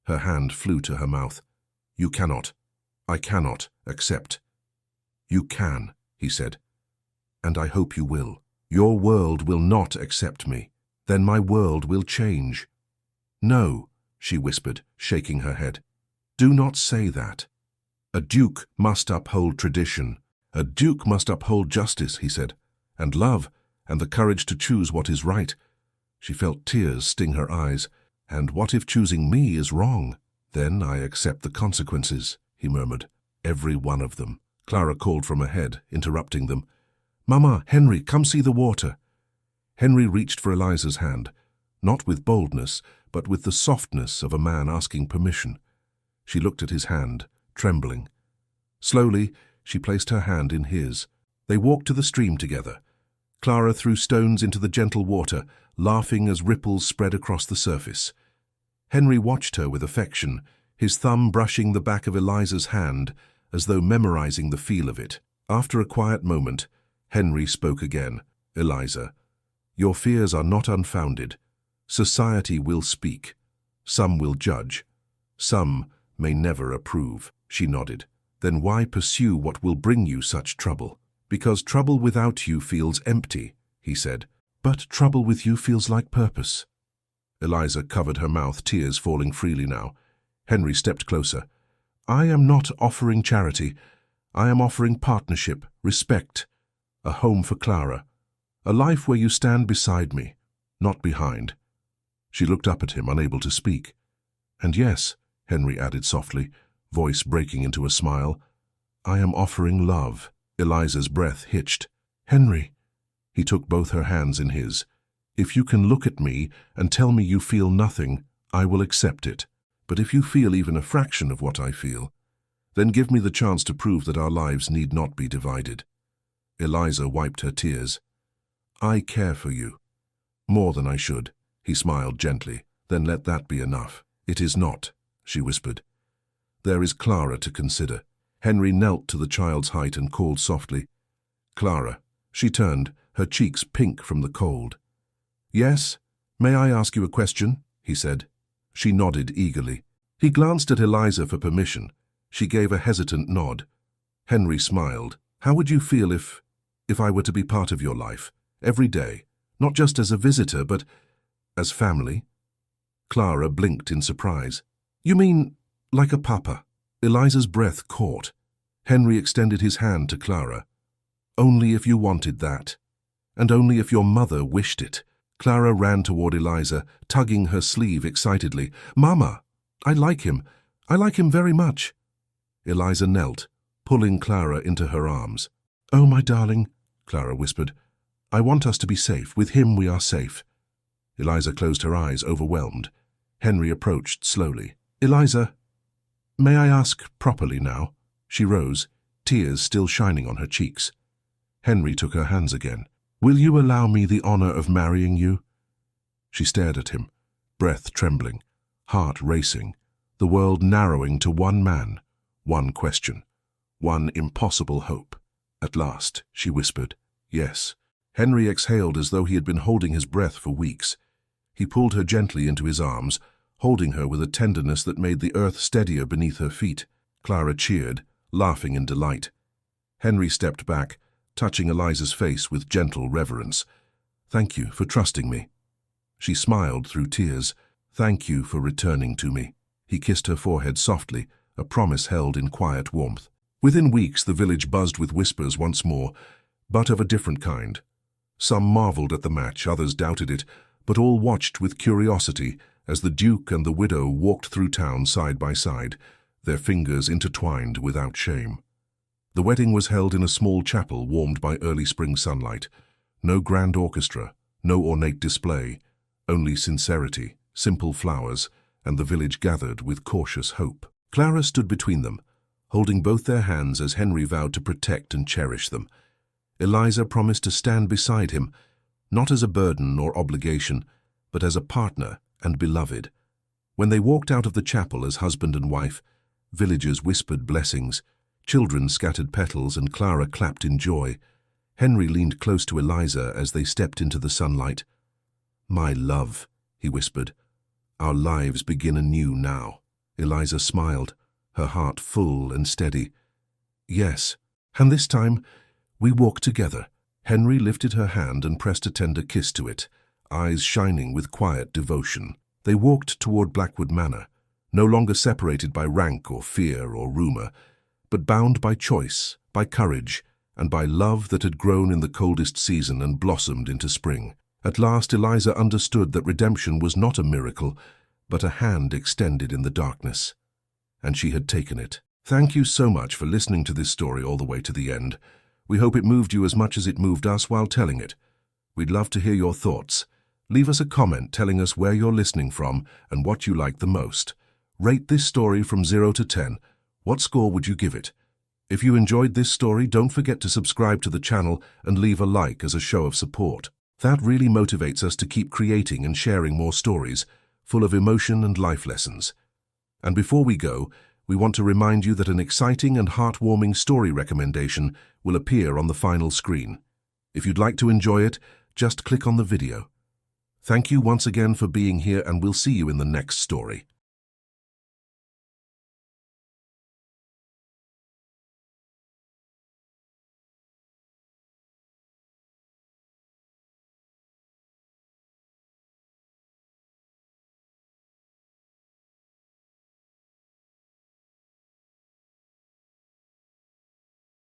Her hand flew to her mouth. "You cannot. I cannot accept." "You can," he said. "And I hope you will. Your world will not accept me. Then my world will change." "No," she whispered, shaking her head. "Do not say that. A duke must uphold tradition. A duke must uphold justice," he said, "and love, and the courage to choose what is right." She felt tears sting her eyes. "And what if choosing me is wrong?" "Then I accept the consequences," he murmured. "Every one of them." Clara called from ahead, interrupting them. "Mama, Henry, come see the water." Henry reached for Eliza's hand, not with boldness, but with the softness of a man asking permission. She looked at his hand, trembling. Slowly, she placed her hand in his. They walked to the stream together. Clara threw stones into the gentle water, laughing as ripples spread across the surface. Henry watched her with affection, his thumb brushing the back of Eliza's hand, as though memorizing the feel of it. After a quiet moment, Henry spoke again. "Eliza, your fears are not unfounded. Society will speak. Some will judge. Some may never approve." She nodded. "Then why pursue what will bring you such trouble?" "Because trouble without you feels empty," he said. "But trouble with you feels like purpose." Eliza covered her mouth, tears falling freely now. Henry stepped closer. "I am not offering charity. I am offering partnership, respect, a home for Clara, a life where you stand beside me, not behind." She looked up at him, unable to speak. "And yes," Henry added softly, voice breaking into a smile, "I am offering love." Eliza's breath hitched. "Henry," he took both her hands in his, "if you can look at me and tell me you feel nothing, I will accept it. But if you feel even a fraction of what I feel, then give me the chance to prove that our lives need not be divided." Eliza wiped her tears. "I care for you. More than I should." He smiled gently. "Then let that be enough." "It is not," she whispered. "There is Clara to consider." Henry knelt to the child's height and called softly, "Clara." She turned, her cheeks pink from the cold. "Yes? May I ask you a question?" he said. She nodded eagerly. He glanced at Eliza for permission. She gave a hesitant nod. Henry smiled. "How would you feel if I were to be part of your life, every day, not just as a visitor, but as family?" Clara blinked in surprise. "You mean like a papa?" Eliza's breath caught. Henry extended his hand to Clara. "Only if you wanted that, and only if your mother wished it." Clara ran toward Eliza, tugging her sleeve excitedly. "Mama, I like him. I like him very much." Eliza knelt, pulling Clara into her arms. "Oh, my darling," Clara whispered. "I want us to be safe. With him we are safe." Eliza closed her eyes, overwhelmed. Henry approached slowly. "Eliza, may I ask properly now?" She rose, tears still shining on her cheeks. Henry took her hands again. "Will you allow me the honor of marrying you?" She stared at him, breath trembling, heart racing, the world narrowing to one man, one question, one impossible hope. At last, she whispered, "Yes." Henry exhaled as though he had been holding his breath for weeks. He pulled her gently into his arms, holding her with a tenderness that made the earth steadier beneath her feet. Clara cheered, laughing in delight. Henry stepped back, touching Eliza's face with gentle reverence. "Thank you for trusting me." She smiled through tears. "Thank you for returning to me." He kissed her forehead softly, a promise held in quiet warmth. Within weeks, the village buzzed with whispers once more, but of a different kind. Some marveled at the match, others doubted it, but all watched with curiosity as the Duke and the widow walked through town side by side, their fingers intertwined without shame. The wedding was held in a small chapel warmed by early spring sunlight. No grand orchestra, no ornate display, only sincerity, simple flowers, and the village gathered with cautious hope. Clara stood between them, holding both their hands as Henry vowed to protect and cherish them. Eliza promised to stand beside him, not as a burden or obligation, but as a partner and beloved. When they walked out of the chapel as husband and wife, villagers whispered blessings, children scattered petals, and Clara clapped in joy. Henry leaned close to Eliza as they stepped into the sunlight. "My love," he whispered, "our lives begin anew now." Eliza smiled, her heart full and steady. Yes, and this time we walked together. Henry lifted her hand and pressed a tender kiss to it, eyes shining with quiet devotion. They walked toward Blackwood Manor, no longer separated by rank or fear or rumor, but bound by choice, by courage, and by love that had grown in the coldest season and blossomed into spring. At last Eliza understood that redemption was not a miracle, but a hand extended in the darkness. And she had taken it. Thank you so much for listening to this story all the way to the end. We hope it moved you as much as it moved us while telling it. We'd love to hear your thoughts. Leave us a comment telling us where you're listening from and what you like the most. Rate this story from 0 to 10. What score would you give it? If you enjoyed this story, don't forget to subscribe to the channel and leave a like as a show of support. That really motivates us to keep creating and sharing more stories, full of emotion and life lessons. And before we go, we want to remind you that an exciting and heartwarming story recommendation will appear on the final screen. If you'd like to enjoy it, just click on the video. Thank you once again for being here, and we'll see you in the next story.